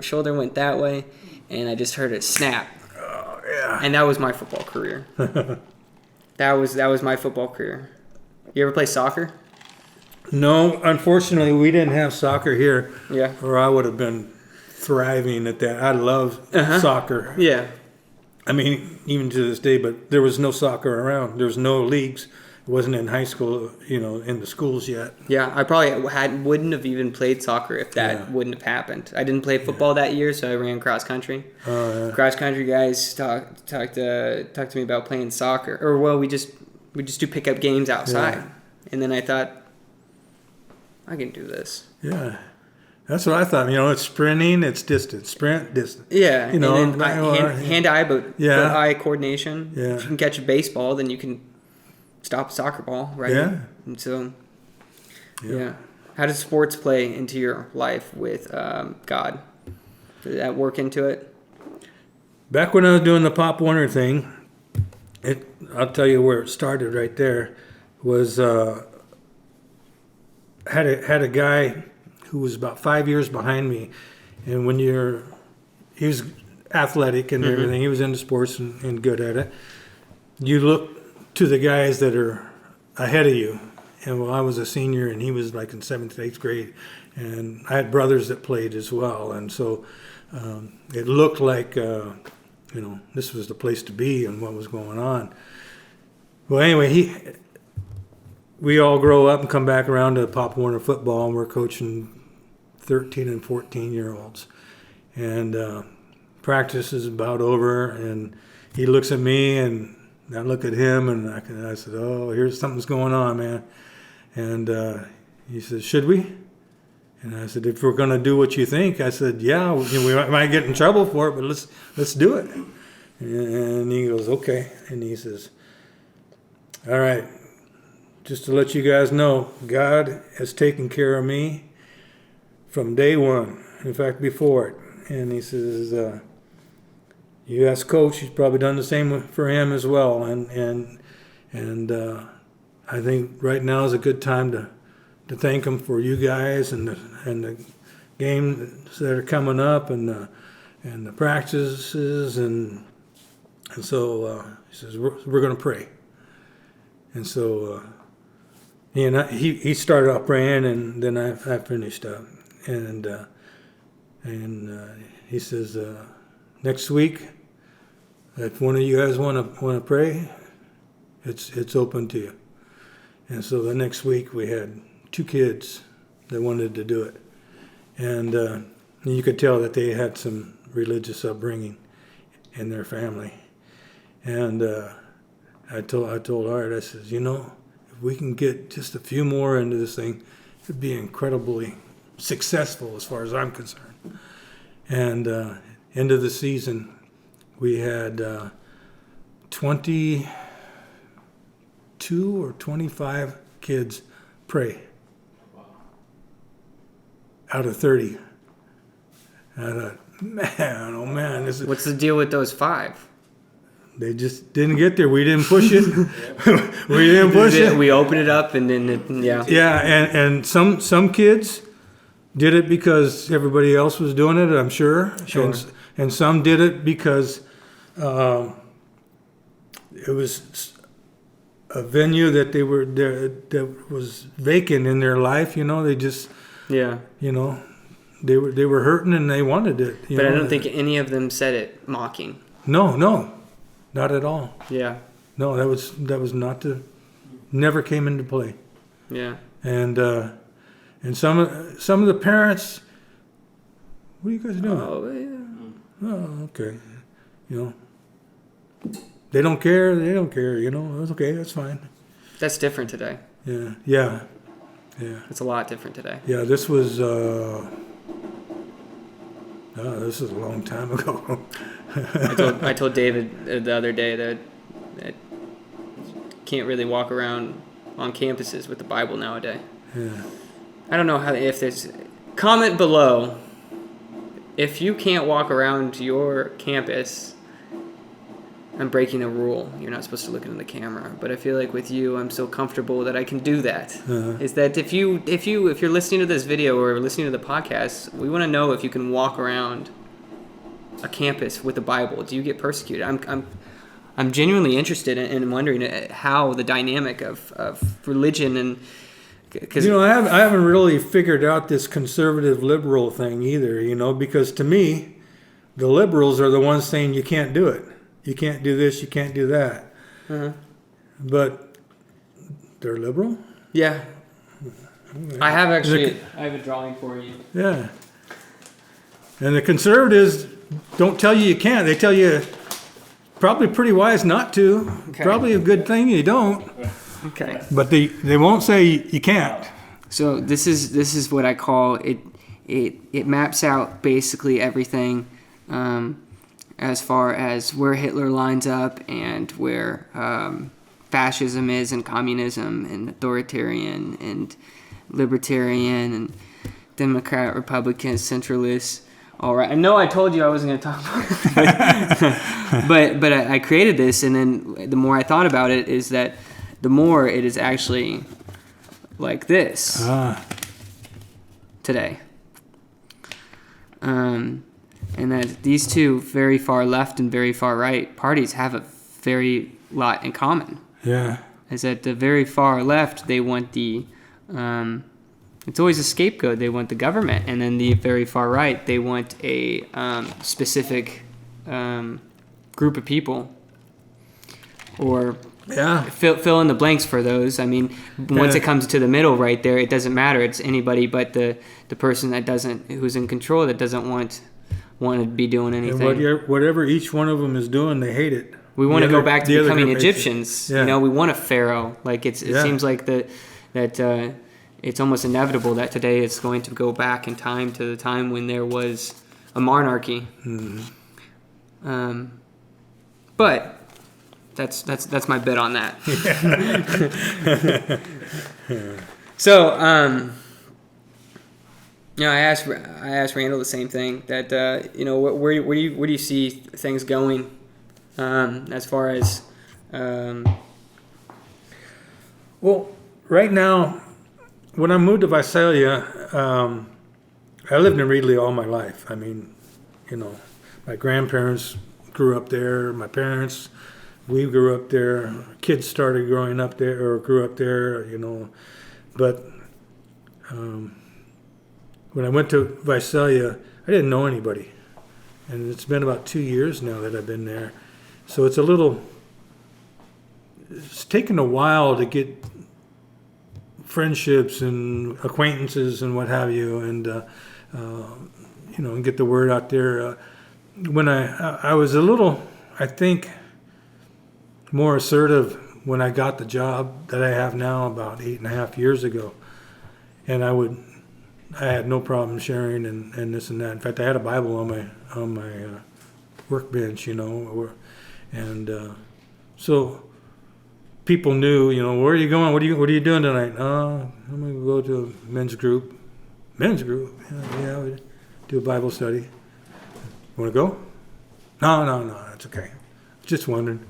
shoulder went that way, and I just heard it snap. Oh, yeah. And that was my football career. that was my football career. You ever play soccer? No, unfortunately, we didn't have soccer here, Yeah. or I would have been thriving at that. I love soccer. Yeah. I mean, even to this day, but there was no soccer around. There was no leagues. It wasn't in high school, in the schools yet. Yeah, I probably wouldn't have even played soccer if that wouldn't have happened. I didn't play football that year, so I ran cross country. Cross country guys talked to me about playing soccer, or we just do pickup games outside, and then I thought I can do this. Yeah. That's what I thought. It's sprinting, it's distance, sprint, distance. Yeah, You know, and then hand-eye, foot-eye coordination. Yeah. If you can catch a baseball, then you can stop a soccer ball, right? Yeah. And so, yeah. How does sports play into your life with God? Did that work into it? Back when I was doing the Pop Warner thing, I'll tell you where it started right there, was had a guy who was about 5 years behind me, and he was athletic and everything, he was into sports and good at it. You look to the guys that are ahead of you, and I was a senior and he was like in 7th, 8th grade, and I had brothers that played as well, and so it looked like this was the place to be and what was going on. Well, anyway, we all grow up and come back around to Pop Warner football, and we're coaching 13 and 14-year-olds. And practice is about over, and he looks at me, and I look at him, and I said, oh, here's something's going on, man. And he says, should we? And I said, if we're going to do what you think, I said, yeah, we might get in trouble for it, but let's do it. And he goes, okay. And he says, all right, just to let you guys know, God has taken care of me from day one. In fact, before it. And he says, you ask Coach, he's probably done the same for him as well. And I think right now is a good time to thank him for you guys and the games that are coming up and the practices and so he says we're going to pray. And so he started off praying, and then I finished up. And he says, next week, if one of you guys want to pray, it's open to you. And so the next week we had 2 kids that wanted to do it, and you could tell that they had some religious upbringing in their family. And I told Art, I says, if we can get just a few more into this thing, it'd be incredibly successful as far as I'm concerned. And end of the season, we had 22 or 25 kids pray out of 30. And I thought, man, oh man, this is. What's the deal with those 5? They just didn't get there. We didn't push it. We didn't push it. We opened it up, and then Yeah, and some kids did it because everybody else was doing it, I'm sure. Sure. And some did it because it was a venue that they were there that was vacant in their life. They just they were hurting and they wanted it. But I don't think any of them said it mocking. No, not at all. Yeah. No, that was not never came into play. Yeah. And some of the parents, what are you guys doing? Oh yeah. Oh, okay. They don't care. They don't care. It's okay. That's fine. That's different today. Yeah. It's a lot different today. Yeah. This was this is a long time ago. I told David the other day that can't really walk around on campuses with the Bible nowadays. Yeah. I don't know if there's comment below if you can't walk around your campus. I'm breaking a rule. You're not supposed to look into the camera, but I feel like with you, I'm so comfortable that I can do that. Is that if you're listening to this video or listening to the podcast, we want to know if you can walk around a campus with the Bible. Do you get persecuted? I'm genuinely interested in wondering how the dynamic of religion and because I haven't really figured out this conservative liberal thing either. Because to me, the liberals are the ones saying you can't do it. You can't do this. You can't do that. But they're liberal. Yeah. I have I have a drawing for you. Yeah. And the conservatives don't tell you can't. They tell you probably pretty wise not to. Okay. Probably a good thing you don't. Okay. But they won't say you can't. So this is what I call it. It maps out basically everything, as far as where Hitler lines up and where fascism is and communism and authoritarian and libertarian and Democrat, Republican, centralist. All right. I know I told you I wasn't going to talk about it, but I created this, and then the more I thought about it is that the more it is actually like this today. And that these two very far left and very far right parties have a very lot in common. Yeah. Is that the very far left, they want the, it's always a scapegoat, they want the government. And then the very far right, they want a specific group of people. Or fill in the blanks for those. I mean, once it comes to the middle right there, it doesn't matter. It's anybody but the person who's in control that doesn't want to be doing anything. And whatever each one of them is doing, they hate it. We want to go back to becoming Egyptians. Yeah. We want a pharaoh. Like it seems like that it's almost inevitable that today it's going to go back in time to the time when there was a monarchy. Mm-hmm. But that's my bit on that. So I asked Randall the same thing. That where do you see things going, as far as Well, right now, when I moved to Visalia, I lived in Reedley all my life. I mean, my grandparents grew up there. My parents, we grew up there. Kids started growing up there or grew up there. But when I went to Visalia, I didn't know anybody, and it's been about 2 years now that I've been there. So it's taken a while to get friendships and acquaintances and what have you, and and get the word out there. When I was a little, I think, more assertive when I got the job that I have now about 8.5 years ago, and I had no problem sharing and this and that. In fact, I had a Bible on my workbench, so people knew, where are you going? What are you doing tonight? I'm going to go to a men's group. Men's group? Yeah, we do a Bible study. You want to go? No, that's okay. Just wondering.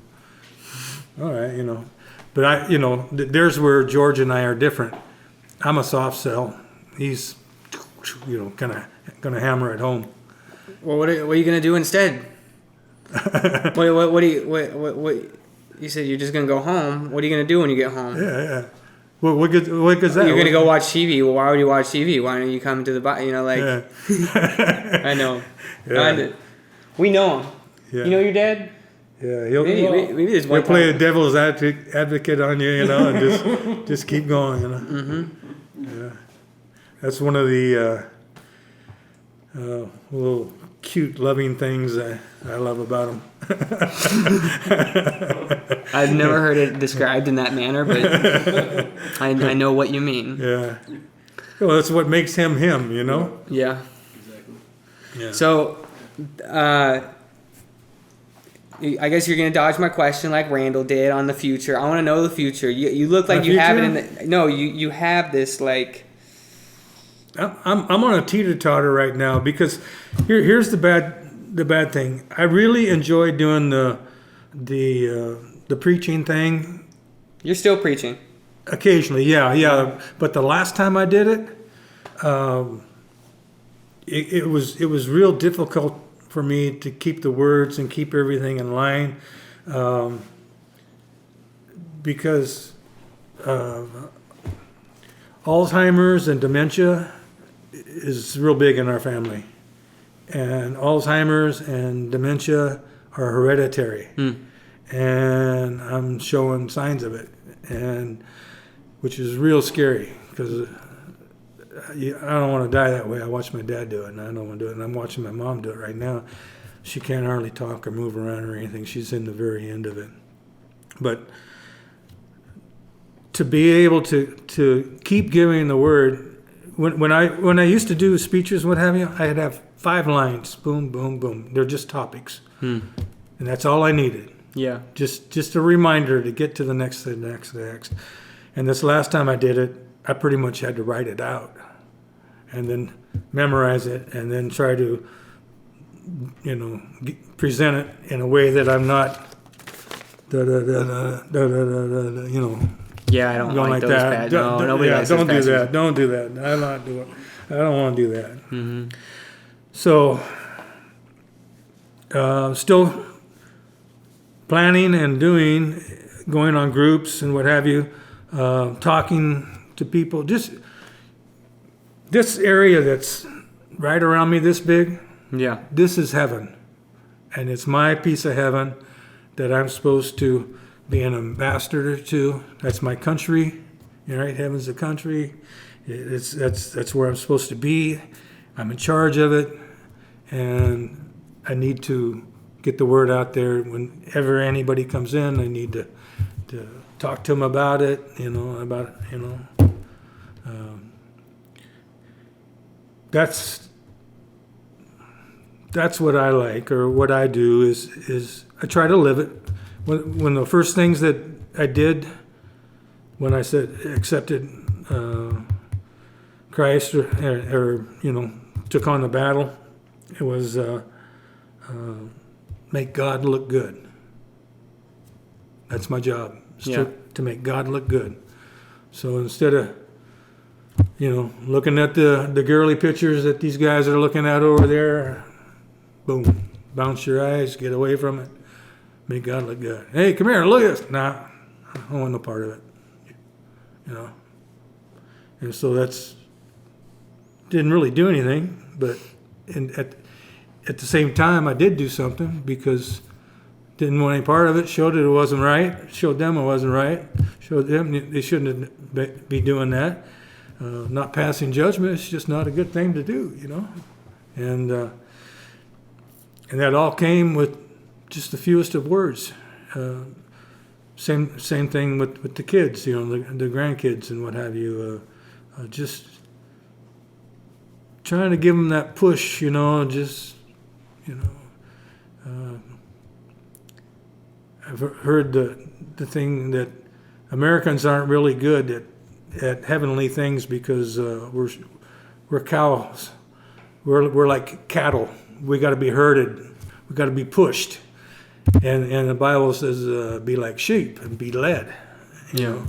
All right, But there's where George and I are different. I'm a soft sell. He's, kind of going to hammer it home. Well, what are you going to do instead? What you said you're just going to go home. What are you going to do when you get home? Yeah. Well, what good's that? You're going to go watch TV. Well, why would you watch TV? Why don't you come to the Yeah. I know. Yeah. We know him. Yeah. You know your dad? Yeah, Maybe there's one he'll play time. a devil's advocate on you, and just keep going, Mm-hmm. Yeah, that's one of the little cute, loving things I love about him. I've never heard it described in that manner, but I know what you mean. Yeah. Well, that's what makes him him, Yeah. Exactly. Yeah. So, I guess you're gonna dodge my question like Randall did on the future. I want to know the future. You look like My you have it future? in the. No, you have this like. I'm on a teeter-totter right now because here's the bad thing. I really enjoy doing the preaching thing You're still preaching. occasionally. Yeah. But the last time I did it, it was real difficult for me to keep the words and keep everything in line, because Alzheimer's and dementia is real big in our family, and Alzheimer's and dementia are hereditary, and I'm showing signs of it, and which is real scary because I don't want to die that way. I watched my dad do it, and I don't want to do it. And I'm watching my mom do it right now. She can't hardly talk or move around or anything. She's in the very end of it. But to be able to keep giving the word, when I used to do speeches, what have you, I'd have 5 lines, boom, boom, boom. They're just topics, and that's all I needed. Yeah. Just a reminder to get to the next. And this last time I did it, I pretty much had to write it out and then memorize it and then try to, present it in a way that I'm not, Yeah, I don't going like like those that. bad. No, nobody likes those don't do passages. that. Don't do that. I'm not doing. I don't want to do that. So, still planning and going on groups and what have you, talking to people. Just this area that's right around me, this big. Yeah. This is heaven, and it's my piece of heaven that I'm supposed to be an ambassador to. That's my country. Right? Heaven's the country. That's where I'm supposed to be. I'm in charge of it, and I need to get the word out there. Whenever anybody comes in, I need to talk to them about it. That's what I like, or what I do is I try to live it. When the first things that I did when I accepted Christ or took on the battle, it was make God look good. That's my job, to make God look good. So instead of looking at the girly pictures that these guys are looking at over there, boom, bounce your eyes, get away from it, make God look good. Hey, come here, look at this. Nah, I don't want no part of it. And so didn't really do anything, but at the same time, I did do something because didn't want any part of it. Showed it wasn't right. Showed them it wasn't right. Showed them they shouldn't be doing that. Not passing judgment. It's just not a good thing to do, And that all came with just the fewest of words. Same thing with the kids, the grandkids and what have you. Just trying to give them that push, I've heard the thing that Americans aren't really good at heavenly things because we're cows. We're like cattle. We got to be herded. We got to be pushed. And the Bible says be like sheep and be led. You know.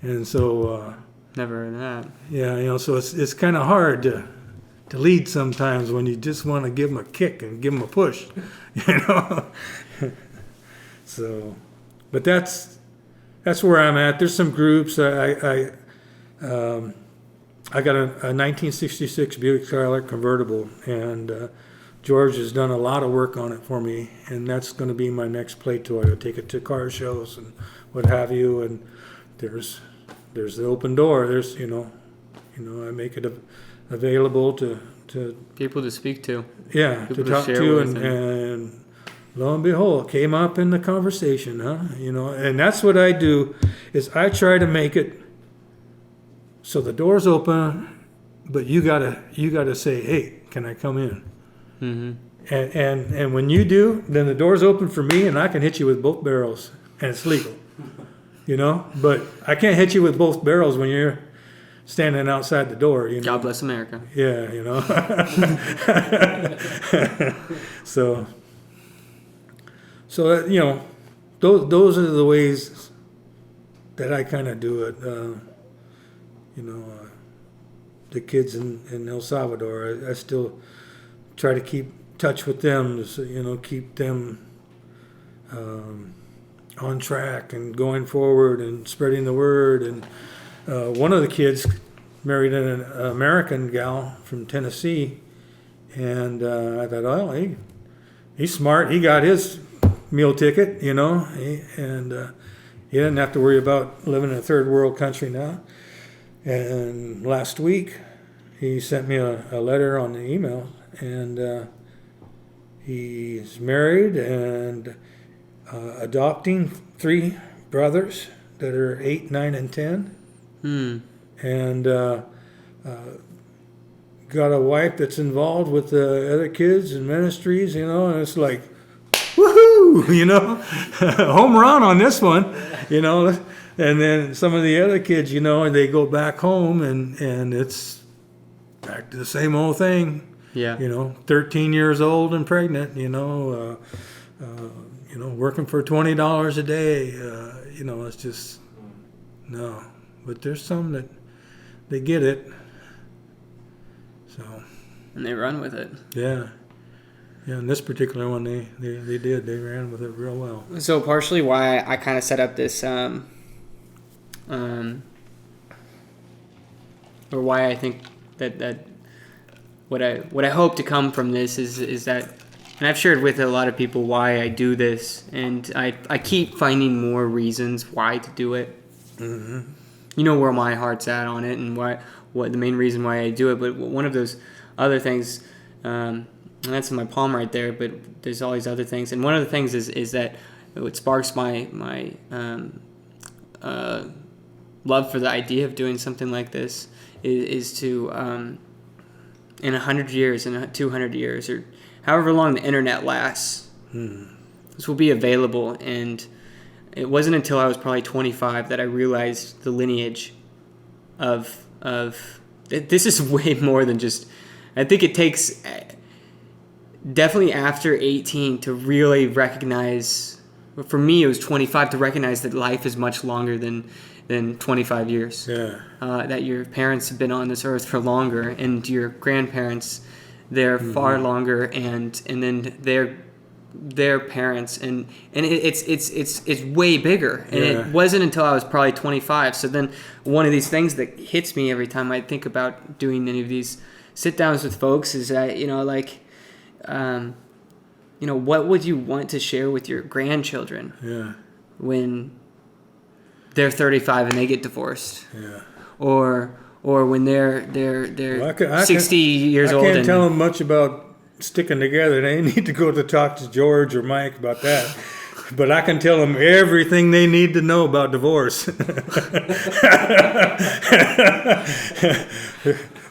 And so Never heard of that. yeah, so it's kind of hard to lead sometimes when you just want to give them a kick and give them a push, So, but that's where I'm at. There's some groups. I got a 1966 Buick Skylark convertible, and George has done a lot of work on it for me, and that's going to be my next play toy. I take it to car shows and what have you, and there's the open door. There's I make it available to People to speak to. yeah, People to to talk share to, with and lo and behold, came up in the conversation, and that's what I do, is I try to make it so the door's open, but you gotta say, hey, can I come in? Mm-hmm. And when you do, then the door's open for me, and I can hit you with both barrels, and it's legal, but I can't hit you with both barrels when you're standing outside the door. God bless America. Yeah, so that, those are the ways that I kind of do it. The kids in El Salvador, I still try to keep touch with them, keep them on track and going forward and spreading the word. And one of the kids married an American gal from Tennessee, and I thought, oh, he's smart. He got his meal ticket, he didn't have to worry about living in a third world country now. And last week, he sent me a letter on the email, and he's married and adopting 3 brothers that are 8, 9, and 10. And got a wife that's involved with the other kids and ministries, and it's like, woohoo, home run on this one, And then some of the other kids, they go back home and it's back to the same old thing. Yeah. 13 years old and pregnant, working for $20 a day. It's just, no. But there's some that they get it. So. And they run with it. Yeah. Yeah, in this particular one, they did. They ran with it real well. So partially why I kind of set up this, or why I think that what I hope to come from this is that, and I've shared with a lot of people why I do this, and I keep finding more reasons why to do it. Mm-hmm. Where my heart's at on it, and what the main reason why I do it. But one of those other things, and that's in my palm right there. But there's all these other things, and one of the things is that what sparks my love for the idea of doing something like this is to in 100 years, in 200 years, or however long the internet lasts, this will be available. And it wasn't until I was probably 25 that I realized the lineage of this is way more than just. I think it takes definitely after 18 to really recognize. For me, it was 25 to recognize that life is much longer than 25 years. Yeah. That your parents have been on this earth for longer, and your grandparents, they're far longer, and then their parents, and it's way bigger. And Yeah. it wasn't until I was probably 25. So then one of these things that hits me every time I think about doing any of these sit downs with folks is that what would you want to share with your grandchildren? Yeah. When they're 35 and they get divorced, Yeah. or when they're Well, 60 years old. I can't and tell them much about sticking together. They need to go to talk to George or Mike about that. But I can tell them everything they need to know about divorce.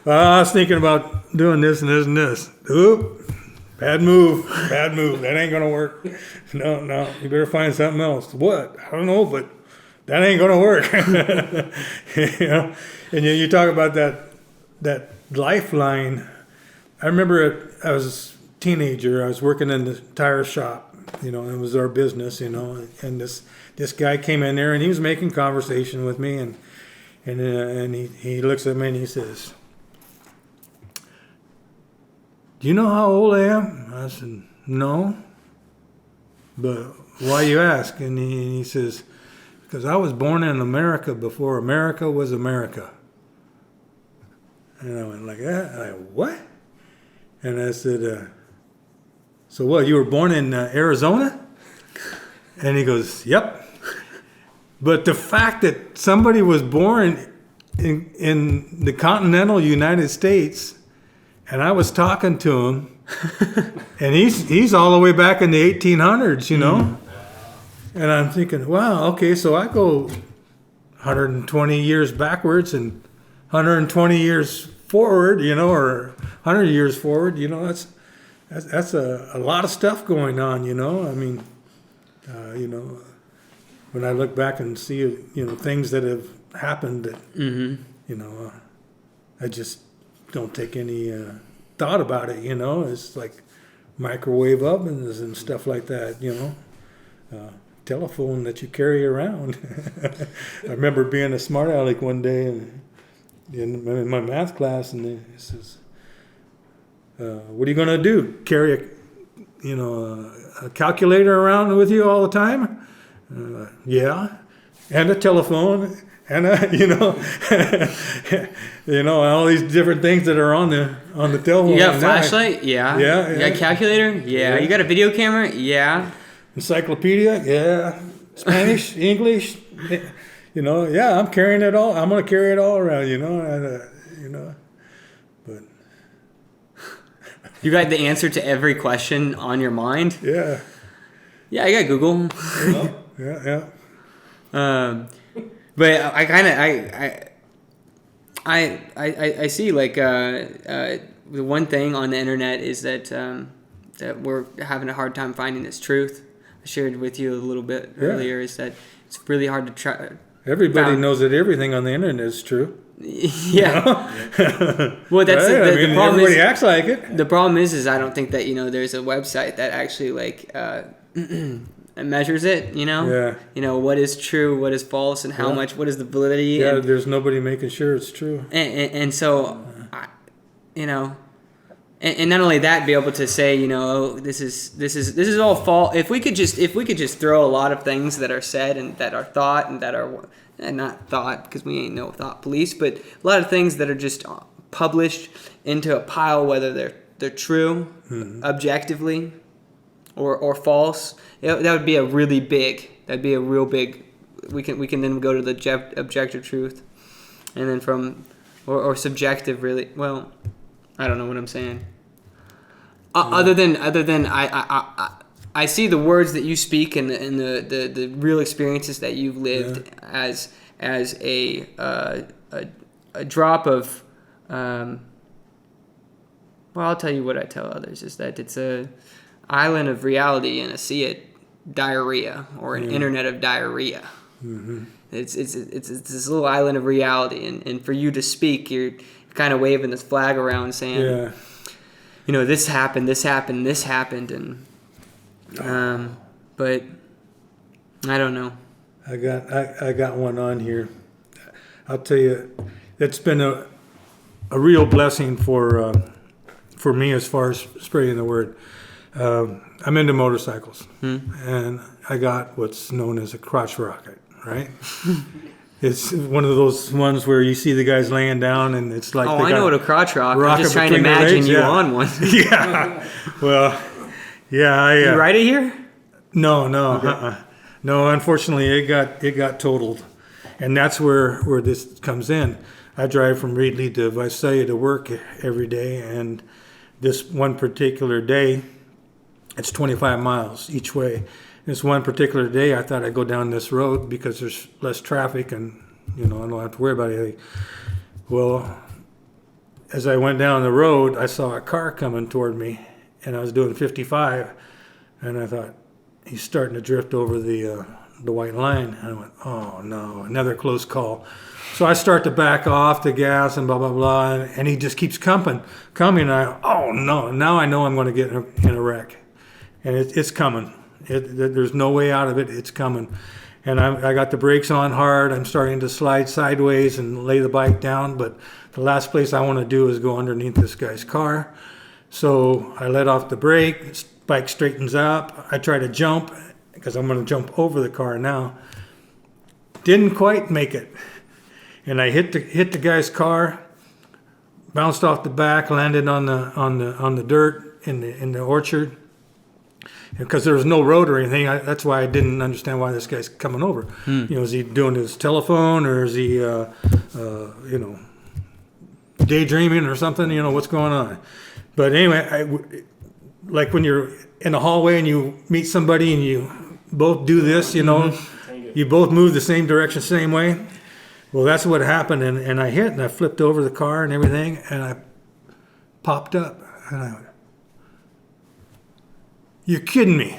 I was thinking about doing this and this and this. Oop, bad move. That ain't gonna work. No, you better find something else. What? I don't know, but that ain't gonna work. And you talk about that lifeline. I remember I was a teenager. I was working in the tire shop. It was our business. And this guy came in there and he was making conversation with me, and he looks at me and he says, "Do you know how old I am?" I said, "No." "But why you ask?" And he says, "Because I was born in America before America was America." And I went like that. What? And I said, "So what, you were born in Arizona?" And he goes, "Yep." But the fact that somebody was born in the continental United States, and I was talking to him, and he's all the way back in the 1800s, And I'm thinking, wow, okay, so I go 120 years backwards and 120 years forward, or 100 years forward, that's a lot of stuff going on, I mean, when I look back and see, things that have happened that, I just don't take any thought about it. It's like microwave ovens and stuff like that. Telephone that you carry around. I remember being a smart aleck one day and in my math class, and he says, "What are you gonna do? Carry a calculator around with you all the time?" Yeah, and a telephone, and all these different things that are on the telephone. You got a And flashlight? Yeah. Yeah, You yeah. got a calculator? Yeah. Yeah. You got a video camera? Yeah. Encyclopedia, yeah. Spanish, English, yeah. I'm carrying it all. I'm gonna carry it all around, But You got the answer to every question on your mind? yeah, Yeah, I got Google. yeah. But I kind of I see like the one thing on the internet is that that we're having a hard time finding this truth. I shared with you a little bit earlier is that it's really hard to try. Everybody Found- knows that everything on the internet is true. Yeah. Well, that's Right? the problem. Everybody Is, acts like it. the problem is I don't think that there's a website that actually like measures it. Yeah. What is true, what is false, and how Yeah. much. What is the validity? Yeah, And, there's nobody making sure it's true. and so, and not only that, be able to say, oh, this is all false. If we could just throw a lot of things that are said and that are thought and that are not thought because we ain't no thought police, but a lot of things that are just published into a pile, whether they're true, objectively, or false. That would be a really big. That'd be a real big. We can then go to the objective truth, and then from or subjective really. Well, I don't know what I'm saying. Other than I see the words that you speak and the real experiences that you've lived as a drop of. Well, I'll tell you what I tell others is that it's a island of reality and a sea of diarrhea or an internet of diarrhea. Mm-hmm. It's this little island of reality, and for you to speak, you're kind of waving this flag around saying, this happened, and but I don't know. I got one on here. I'll tell you, it's been a real blessing for me as far as spreading the word. I'm into motorcycles, and I got what's known as a crotch rocket, right? It's one of those ones where you see the guys laying down, and it's like I know what a crotch rocket. I'm just trying to between their imagine legs, you yeah. on one. Yeah. Well, yeah. You ride it here? No. No, unfortunately, it got totaled, and that's where this comes in. I drive from Reedley to Visalia to work every day, and this one particular day, it's 25 miles each way. This one particular day, I thought I'd go down this road because there's less traffic, and I don't have to worry about anything. Well, as I went down the road, I saw a car coming toward me, and I was doing 55, and I thought, he's starting to drift over the white line. And I went, oh no, another close call. So I start to back off the gas and blah, blah, blah, and he just keeps coming. And oh no, now I know I'm going to get in a wreck. And it's coming. There's no way out of it. It's coming. And I got the brakes on hard. I'm starting to slide sideways and lay the bike down, but the last place I want to do is go underneath this guy's car. So I let off the brake, bike straightens up. I try to jump because I'm going to jump over the car now. Didn't quite make it. And I hit the guy's car, bounced off the back, landed on the dirt in the orchard. Because there was no road or anything, that's why I didn't understand why this guy's coming over. Is he doing his telephone, or is he, daydreaming or something? What's going on? But anyway, like when you're in a hallway and you meet somebody and you both do this, you both move the same direction, same way. Well, that's what happened, and I hit, and I flipped over the car and everything, and I popped up, and I went, you're kidding me.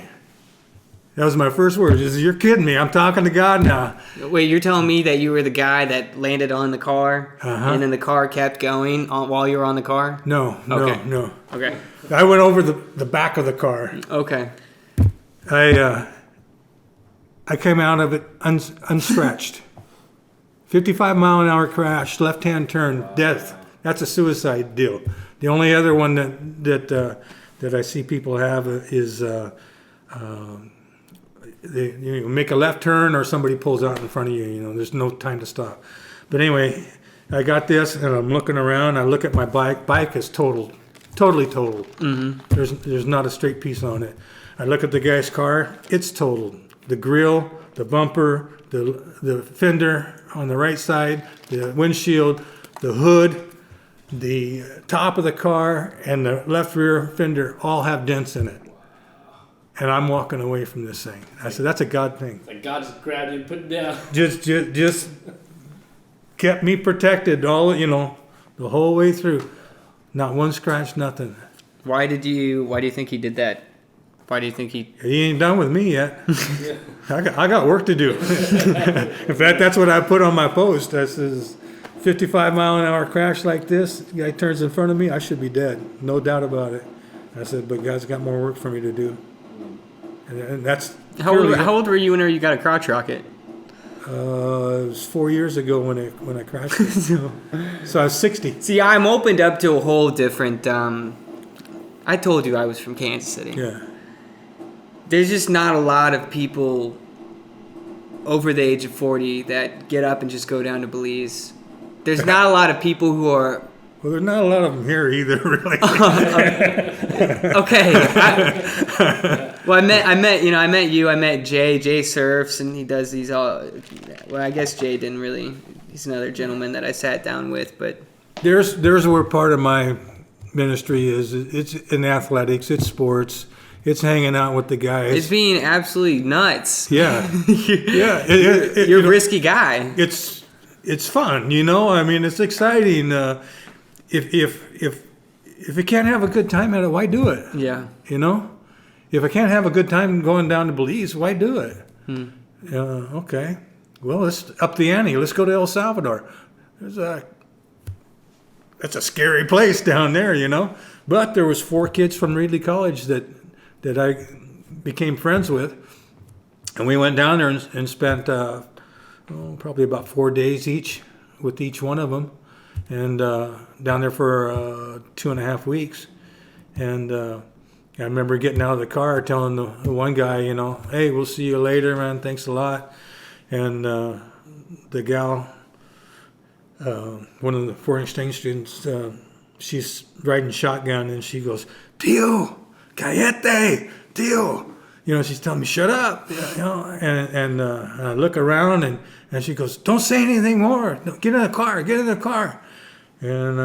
That was my first word. He says, "You're kidding me. I'm talking to God now." Wait, you're telling me that you were the guy that landed on the car, Uh-huh. and then the car kept going while you were on the car? No, Okay. no. Okay. I went over the back of the car. Okay. I came out of it unscratched. 55-mile-an-hour crash, left-hand turn, death. That's a suicide deal. The only other one that I see people have is you make a left turn or somebody pulls out in front of you. You know, there's no time to stop. But anyway, I got this and I'm looking around. I look at my bike. Bike is totaled, totally totaled. Mm-hmm. There's not a straight piece on it. I look at the guy's car. It's totaled. The grill, the bumper, the fender on the right side, the windshield, the hood, the top of the car, and the left rear fender all have dents in it. And I'm walking away from this thing. I said, that's a God thing. Like God just grabbed you and put it down. Just kept me protected all, the whole way through. Not one scratch, nothing. Why do you think he did that? Why do you think he? He ain't done with me yet. I got work to do. In fact, that's what I put on my post. That says, 55-mile-an-hour crash like this, the guy turns in front of me, I should be dead. No doubt about it. I said, but God's got more work for me to do. And that's... How old were you when you got a crotch rocket? It was 4 years ago when I crashed it. So I was 60. See, I'm opened up to a whole different... I told you I was from Kansas City. Yeah. There's just not a lot of people over the age of 40 that get up and just go down to Belize. There's not a lot of people who are... Well, there's not a lot of them here either, really. Okay. I met you. I met Jay. Jay surfs and he does these all... Well, I guess Jay didn't really... He's another gentleman that I sat down with, but... There's where part of my ministry is. It's in athletics. It's sports. It's hanging out with the guys. It's being absolutely nuts. Yeah. Yeah. You're a risky guy. It's fun, I mean, it's exciting. If you can't have a good time at it, why do it? Yeah. If I can't have a good time going down to Belize, why do it? Okay. Well, let's up the ante. Let's go to El Salvador. That's a scary place down there, But there was 4 kids from Reedley College that I became friends with, and we went down there and spent probably about 4 days each with each one of them, and down there for 2.5 weeks. And I remember getting out of the car, telling the one guy, hey, we'll see you later, man. Thanks a lot. And the gal, one of the foreign exchange students, she's riding shotgun, and she goes, Tio, cállate, Tio. She's telling me, shut up. And I look around, and she goes, don't say anything more. No, get in the car. And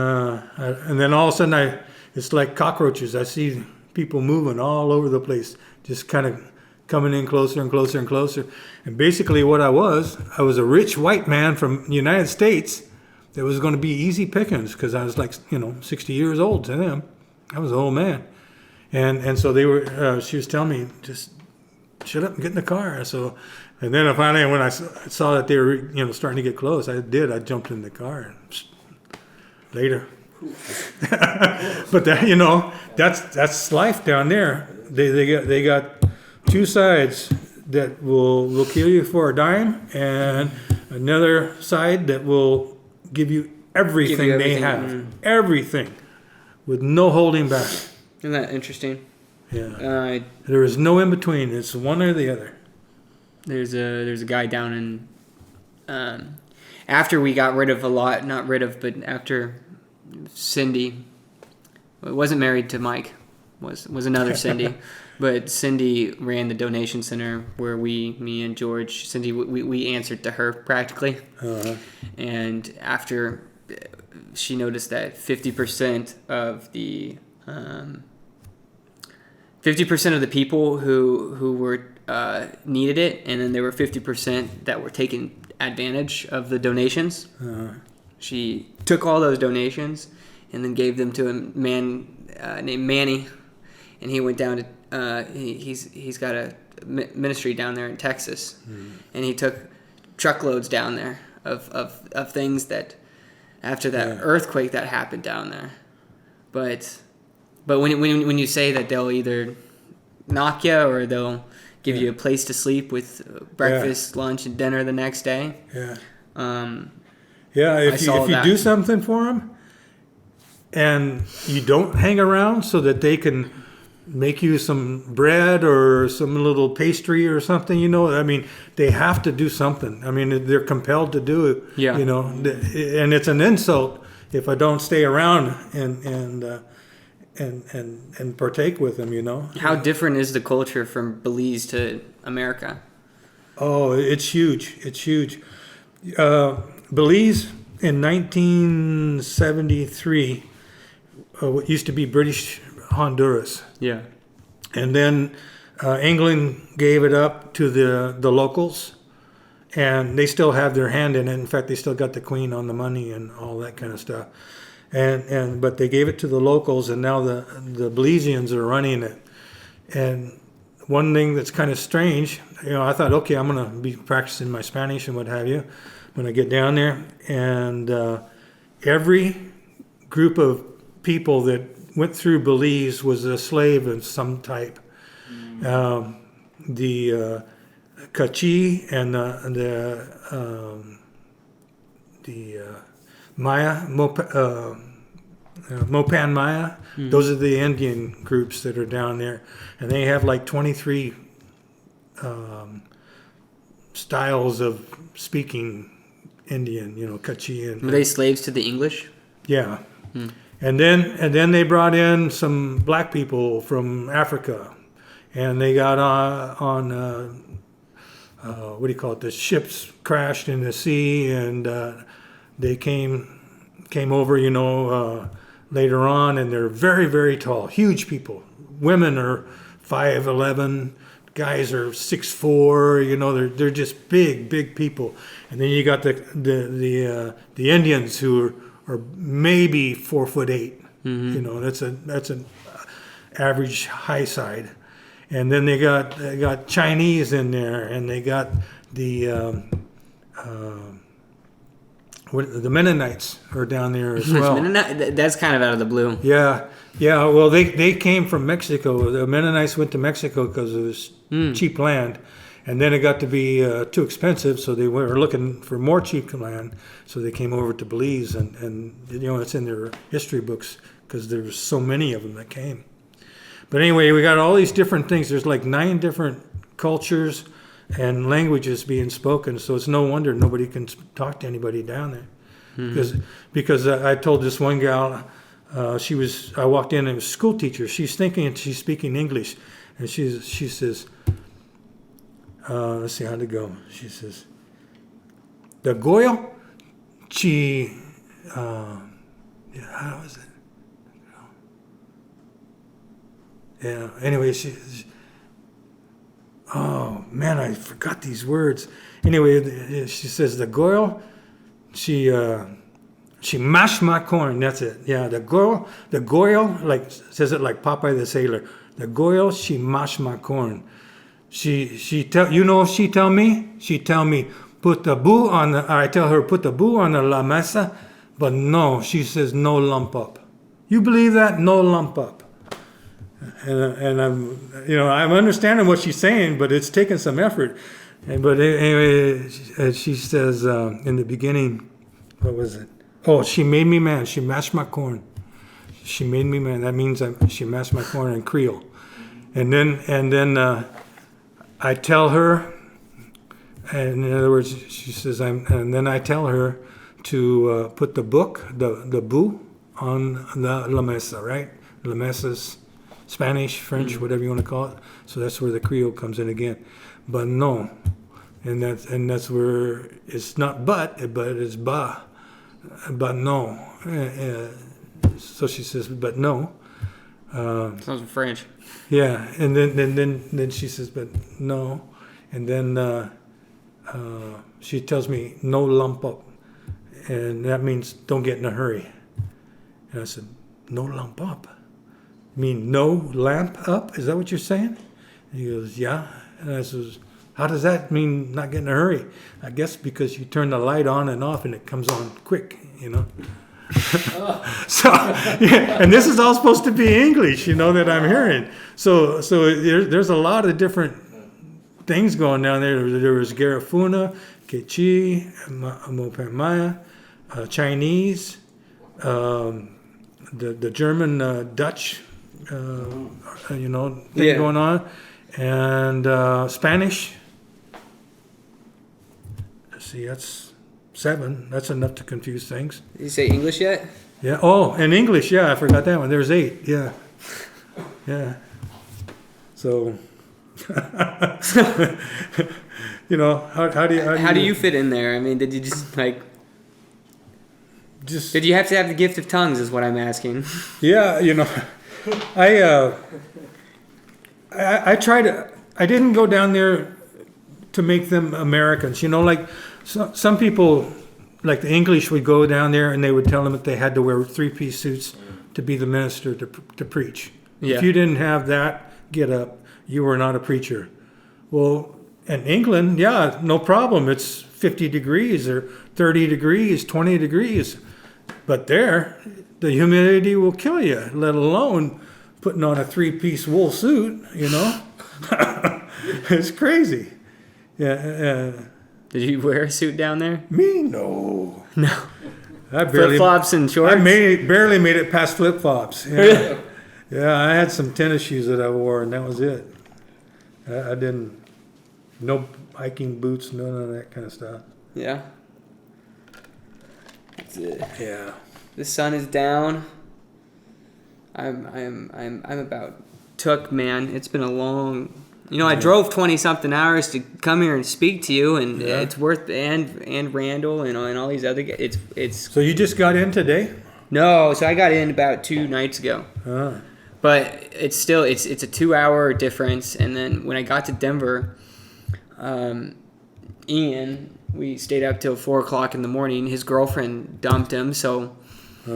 then all of a sudden, it's like cockroaches. I see people moving all over the place, just kind of coming in closer and closer and closer. And basically what I was a rich white man from the United States that was going to be easy pickings because I was like, 60 years old to them. I was an old man. And so they were, she was telling me, just shut up and get in the car. And then finally, when I saw that they were, starting to get close, I jumped in the car and later. But that's life down there. They got 2 sides that will kill you for a dime, and another side that will give you everything they have, everything, with no holding back. Isn't that interesting? Yeah. There is no in between. It's one or the other. There's a guy down in after we got rid of but after Cindy, it wasn't married to Mike, was another Cindy, but Cindy ran the donation center where me and George, Cindy, we answered to her practically. Uh-huh. And after she noticed that 50% of the 50% of the people who were needed it, and then there were 50% that were taking advantage of the donations. Uh-huh. She took all those donations and then gave them to a man named Manny, and he went down to he's got a ministry down there in Texas, and he took truckloads down there of things that after that earthquake that happened down there. But when you say that they'll either knock you or they'll give you a place to sleep with breakfast, lunch, and dinner the next day. Yeah. I If saw you that. do something for them, and you don't hang around so that they can make you some bread or some little pastry or something, I mean, they have to do something. I mean, they're compelled to do it. Yeah. And it's an insult if I don't stay around and partake with them. How different is the culture from Belize to America? Oh, it's huge. It's huge. Belize in 1973, what used to be British Honduras. Yeah. And then England gave it up to the locals, and they still have their hand in it. In fact, they still got the Queen on the money and all that kind of stuff. But they gave it to the locals, and now the Belizeans are running it. And one thing that's kind of strange, I thought, okay, I'm going to be practicing my Spanish and what have you when I get down there. And every group of people that went through Belize was a slave of some type. The Kachi and the Maya, Mopan Maya, those are the Indian groups that are down there. And they have like 23 styles of speaking Indian, Kachi and... Were they slaves to the English? Yeah. And then they brought in some black people from Africa, and they got on what do you call it? The ships crashed in the sea, and they came over, later on, and they're very, very tall, huge people. Women are 5'11", guys are 6'4", they're just big people. And then you got the Indians who are maybe 4'8". That's an average high side. And then they got Chinese in there, and they got the Mennonites are down there as well. That's kind of out of the blue. Yeah. Well, they came from Mexico. The Mennonites went to Mexico because it was cheap land, and then it got to be too expensive, so they were looking for more cheap land. So they came over to Belize, and it's in their history books because there was so many of them that came. But anyway, we got all these different things. There's like 9 different cultures and languages being spoken, so it's no wonder nobody can talk to anybody down there. Because I told this one gal, I walked in and it was a school teacher. She's thinking she's speaking English, and she says, let's see how'd it go. She says, "The goyo, chi, how was it? Yeah. Anyway, oh man, I forgot these words. Anyway, she says the girl, she mashed my corn. That's it. Yeah, the girl, like says it like Popeye the Sailor. The girl, she mashed my corn. She tell she tell me put the boo on the. I tell her put the boo on the la mesa, but no, she says no lump up. You believe that? No lump up. And I'm understanding what she's saying, but it's taking some effort. But anyway, she says in the beginning, what was it? Oh, she made me mad. She mashed my corn. She made me mad. That means she mashed my corn in Creole. And then I tell her, and in other words, she says, and then I tell her to put the book, the boo, on the la mesa, right? La mesa's Spanish, French, whatever you want to call it. So that's where the Creole comes in again. But no, and that's where it's not but it's ba, but no. So she says, but no. Sounds French. Yeah, and then she says, but no, and then she tells me no lump up, and that means don't get in a hurry. And I said, no lump up. You mean no lamp up? Is that what you're saying? And he goes, yeah. And I says, how does that mean not getting in a hurry? I guess because you turn the light on and off and it comes on quick, you know. So, yeah, and this is all supposed to be English, you know, that I'm hearing. So there's a lot of different things going down there. There was Garifuna, Quechua, Mopamaya, Chinese, the German, Dutch, you know, thing Yeah. going on, and Spanish. Let's see, that's 7. That's enough to confuse things. Did you say English yet? Yeah. Oh, and English. Yeah, I forgot that one. There's 8. Yeah. Yeah. So, you know, how do you fit in there? I mean, did you just like? just Did you have to have the gift of tongues? Is what I'm asking. Yeah, you know, I try to. I didn't go down there to make them Americans. You know, like some people, like the English, would go down there and they would tell them that they had to wear 3-piece suits to be the minister to preach. Yeah. If you didn't have that get up, you were not a preacher. Well, in England, yeah, no problem. It's 50 degrees or 30 degrees, 20 degrees. But there, the humidity will kill you, let alone putting on a 3-piece wool suit, you know? It's crazy. Yeah. Did you wear a suit down there? Me? No. No. I Flip flops and shorts. barely made it past flip flops. Yeah. Yeah, I had some tennis shoes that I wore, and that was it. I didn't, no hiking boots, none of that kind of stuff. Yeah. That's it. Yeah. The sun is down. I'm about took, man. It's been a long. You know, I drove 20-something hours to come here and speak to you, and Yeah. it's worth and Randall and all these other guys. It's So you just got in today? no. So I got in about 2 nights ago. But it's still it's a 2-hour difference. And then when I got to Denver, Ian, we stayed up till 4:00 in the morning. His girlfriend dumped him, so he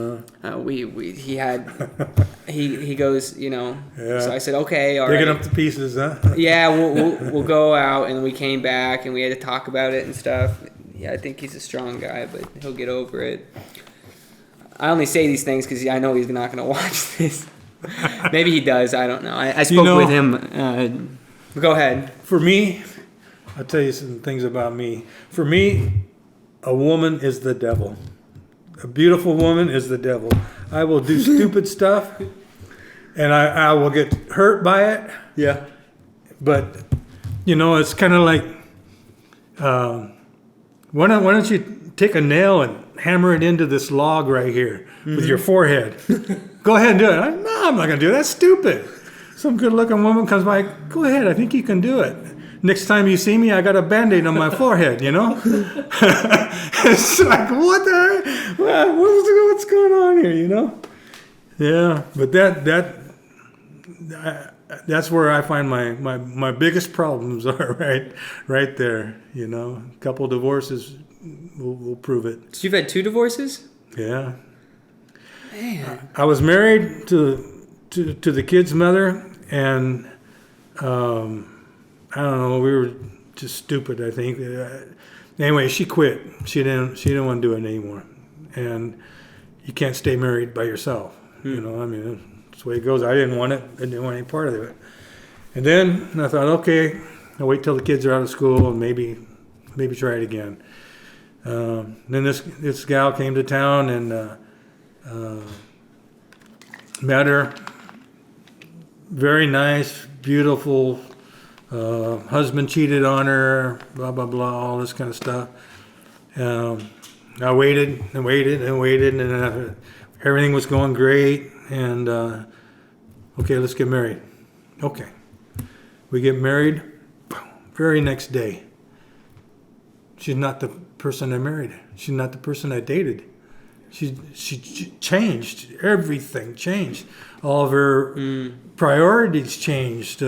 goes, you know. Yeah. So I said, okay, all Digging right. up the pieces, huh? Yeah, we'll go out, and we came back and we had to talk about it and stuff. Yeah, I think he's a strong guy, but he'll get over it. I only say these things because I know he's not going to watch this. Maybe he does. I don't know. I spoke know- with him. Go ahead. For me, I'll tell you some things about me. For me, a woman is the devil. A beautiful woman is the devil. I will do stupid stuff, and I will get hurt by it. Yeah. But, you know, it's kind of like, why don't you take a nail and hammer it into this log right here with your forehead? Go ahead and do it. No, I'm not going to do it. That's stupid. Some good-looking woman comes by. Go ahead. I think you can do it. Next time you see me, I got a Band-Aid on my forehead, you know? It's like, what the heck? What's going on here, you know? Yeah, but that's where I find my biggest problems are, right there, you know? A couple divorces will prove it. So you've had 2 divorces? Yeah. Man. I was married to the kid's mother, and I don't know. We were just stupid, I think. Anyway, she quit. She didn't want to do it anymore, and you can't stay married by yourself. You know, I mean, that's the way it goes. I didn't want it. I didn't want any part of it. And then I thought, okay, I'll wait till the kids are out of school and maybe try it again. Then this gal came to town and met her. Very nice, beautiful. Husband cheated on her, blah, blah, blah, all this kind of stuff. I waited and waited and waited, and everything was going great. And, okay, let's get married. Okay. We get married. Very next day. She's not the person I married. She's not the person I dated. She changed. Everything changed. All of her priorities changed.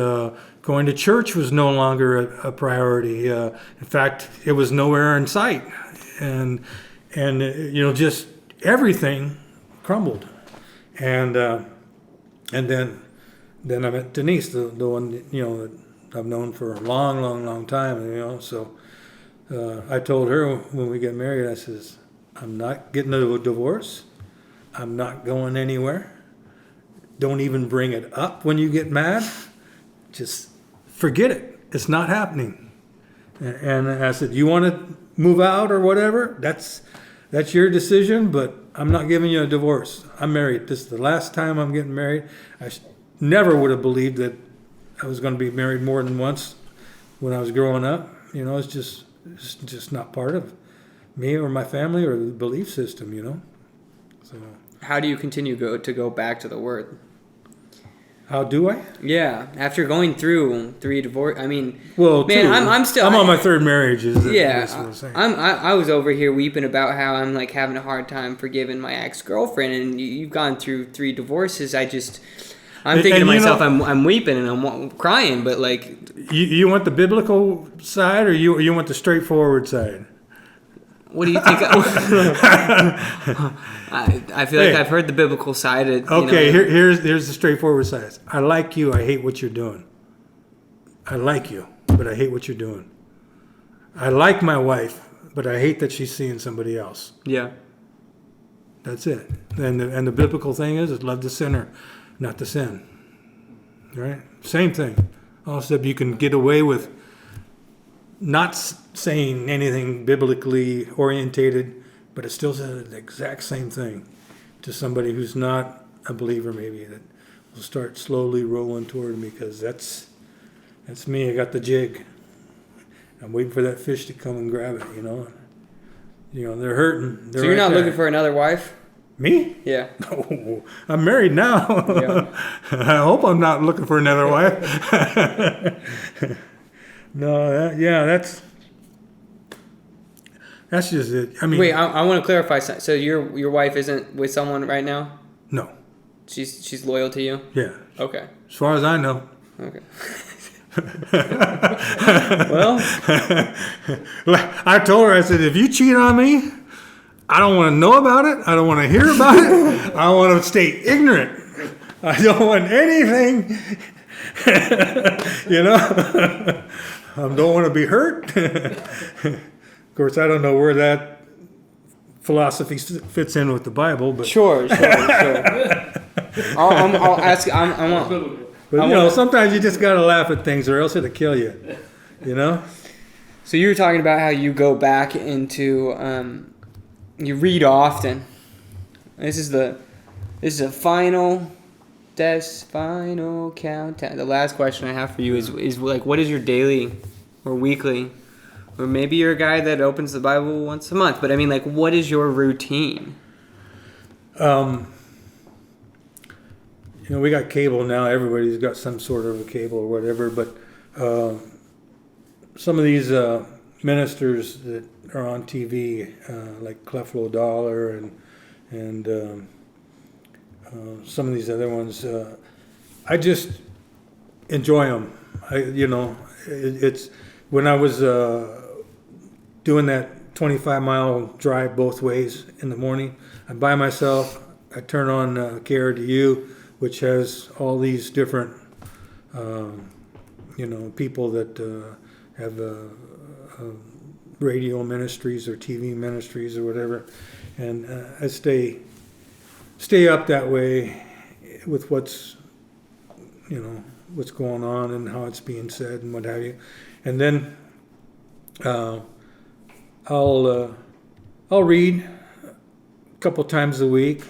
Going to church was no longer a priority. In fact, it was nowhere in sight. And you know, just everything crumbled. And then I met Denise, the one, you know, I've known for a long, long, long time, you know. So I told her when we get married, I says, I'm not getting a divorce. I'm not going anywhere. Don't even bring it up when you get mad. Just forget it. It's not happening. And I said, you want to move out or whatever? That's your decision, but I'm not giving you a divorce. I'm married. This is the last time I'm getting married. Never would have believed that I was going to be married more than once when I was growing up. You know, it's just not part of me or my family or the belief system, you know. So How do you continue to go back to the Word? how do I? Yeah, after going through 3 divorce, I mean, Well, man, two. I'm still I'm on my third marriage. That's what yeah. I'm saying. I was over here weeping about how I'm like having a hard time forgiving my ex-girlfriend, and you've gone through 3 divorces. I'm thinking to and you myself, know- I'm weeping and I'm crying, but like, You want the biblical side or you want the straightforward side? what do you think? I feel like Hey. I've heard the biblical side. Okay, here's the straightforward side. I like you. I hate what you're doing. I like you, but I hate what you're doing. I like my wife, but I hate that she's seeing somebody else. Yeah. That's it. And the biblical thing is love the sinner, not the sin. Right? Same thing. Also, you can get away with not saying anything biblically orientated, but it still says the exact same thing to somebody who's not a believer, maybe, that will start slowly rolling toward me, because that's me. I got the jig. I'm waiting for that fish to come and grab it, you know. You know, they're hurting. So you're not looking for another wife? Me? Yeah. No, I'm married now. Yeah. I hope I'm not looking for another wife. No, that's just it. I mean, Wait, I want to clarify something. So your wife isn't with someone right now? no, She's loyal to you? yeah. Okay. As far as I know. Okay. Well, I told her, I said, if you cheat on me, I don't want to know about it. I don't want to hear about it. I want to stay ignorant. I don't want anything. You know, I don't want to be hurt. Of course, I don't know where that philosophy fits in with the Bible, but sure. I'll ask. I want. but you know, sometimes you just gotta laugh at things, or else it'll kill you. You know. So you were talking about how you go back into. You read often. This is a final countdown. The last question I have for you is like, what is your daily or weekly, or maybe you're a guy that opens the Bible once a month, but I mean, like, what is your routine? You know, we got cable now. Everybody's got some sort of a cable or whatever. But some of these ministers that are on TV, like Creflo Dollar and some of these other ones, I just enjoy them. It's when I was doing that 25-mile drive both ways in the morning, I'm by myself. I turn on KRDU, which has all these different, people that have radio ministries or TV ministries or whatever, and I stay up that way with what's going on and how it's being said and what have you, and then I'll read a couple times a week.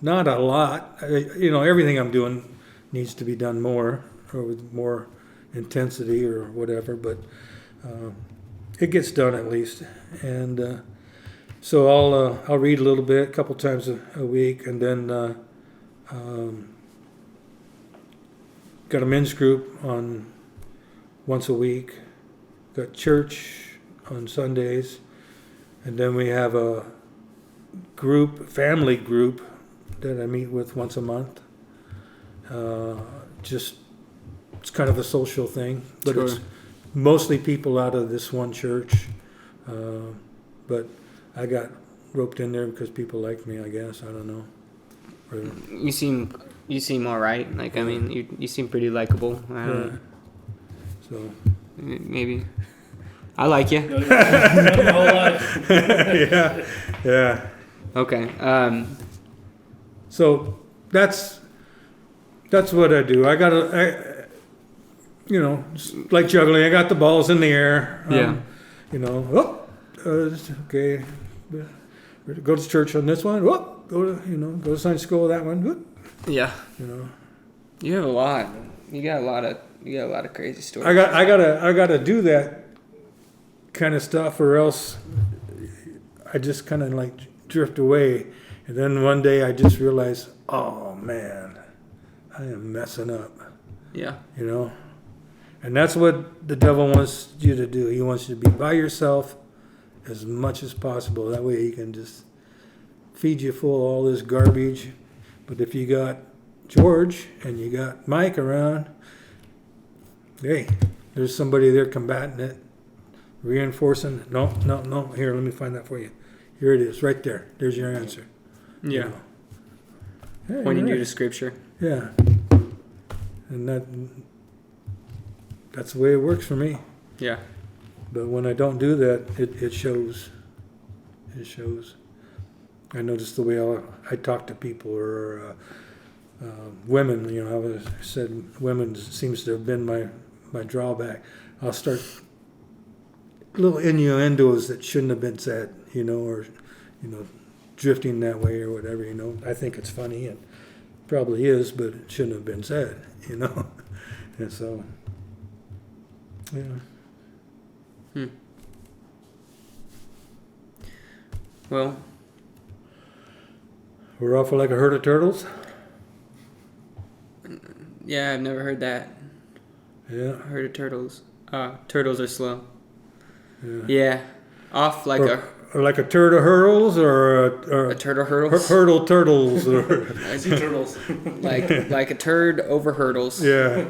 Not a lot. Everything I'm doing needs to be done more or with more intensity or whatever, but it gets done at least. And so I'll read a little bit, a couple times a week, and then got a men's group on once a week. Got church on Sundays, and then we have a family group that I meet with once a month. It's kind of a social thing, but Sure. It's mostly people out of this one church. But I got roped in there because people like me, I guess. I don't know. Or, You seem all right. Like, I mean, you seem pretty likable. I don't know. So Maybe. I like you. Know your whole life. yeah. Okay. So that's what I do. Just like juggling. I got the balls in the air. Yeah. Okay. Go to church on this one. Go to Sunday school that one. Whoop, Yeah. you know. You have a lot. You got a lot of crazy stories. I gotta do that kind of stuff, or else I just kind of like drift away. And then one day I just realized, oh man, I am messing up. Yeah. You know, and that's what the devil wants you to do. He wants you to be by yourself as much as possible. That way he can just feed you full of all this garbage. But if you got George and you got Mike around, hey, there's somebody there combating it, reinforcing. No. Here, let me find that for you. Here it is, right there. There's your answer. Yeah. You know. Yeah, Pointing you're you to right. scripture. Yeah. And that's the way it works for me. Yeah. But when I don't do that, it shows. It shows. I notice the way I talk to people, or women. You know, I said women seems to have been my drawback. I'll start little innuendos that shouldn't have been said. Or drifting that way or whatever. I think it's funny and probably is, but it shouldn't have been said. And so, yeah. Well, We're off like a herd of turtles. yeah, I've never heard that. Yeah, Heard of turtles. Turtles are slow. yeah. Yeah. Off like Or like a turtle hurls, or a turtle hurdles. hurdle turtles, or Sea turtles. like a turd over hurdles. yeah,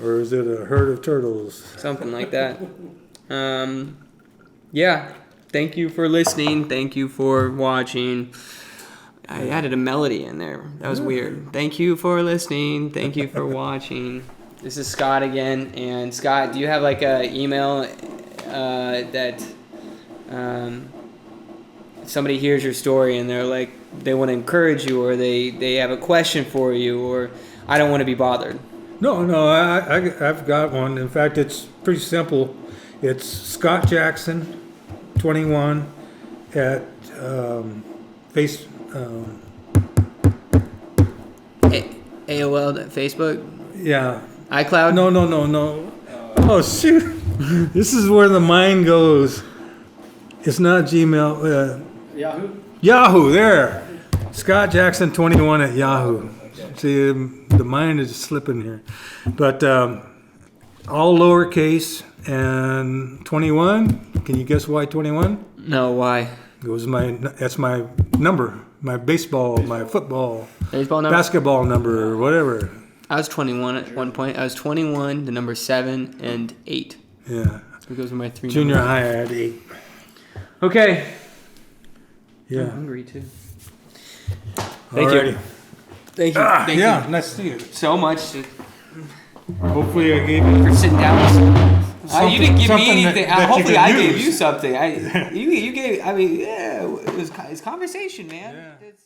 or is it a herd of turtles? Something like that. Yeah. Thank you for listening. Thank you for watching. I added a melody in there. That was weird. Thank you for listening. Thank you for watching. This is Scott again. And Scott, do you have like a email that if somebody hears your story and they're like, they want to encourage you, or they have a question for you, or I don't want to be bothered? No, I've got one. In fact, it's pretty simple. It's Scott Jackson, 21, at face. AOL, Facebook, Yeah. iCloud. No. Oh shoot! This is where the mind goes. It's not Gmail. Yahoo? Yahoo. There. Scott Jackson 21 at Yahoo. See, the mind is slipping here, but all lowercase and 21. Can you guess why 21? No, why? That's my number, my baseball, my football, Baseball number. basketball number, or whatever. I was 21 at one point. I was 21, the number 7 and 8. Yeah. Those were my three. Junior numbers. high, I had 8. Okay. I'm Yeah. hungry too. Thank Alrighty. you. Thank you. Thank Yeah, you nice to see you. so much Hopefully I gave you for sitting down. You didn't give me something anything. that you Hopefully, could I gave use. you something. You gave. I mean, yeah, it's conversation, man. Yeah. It's,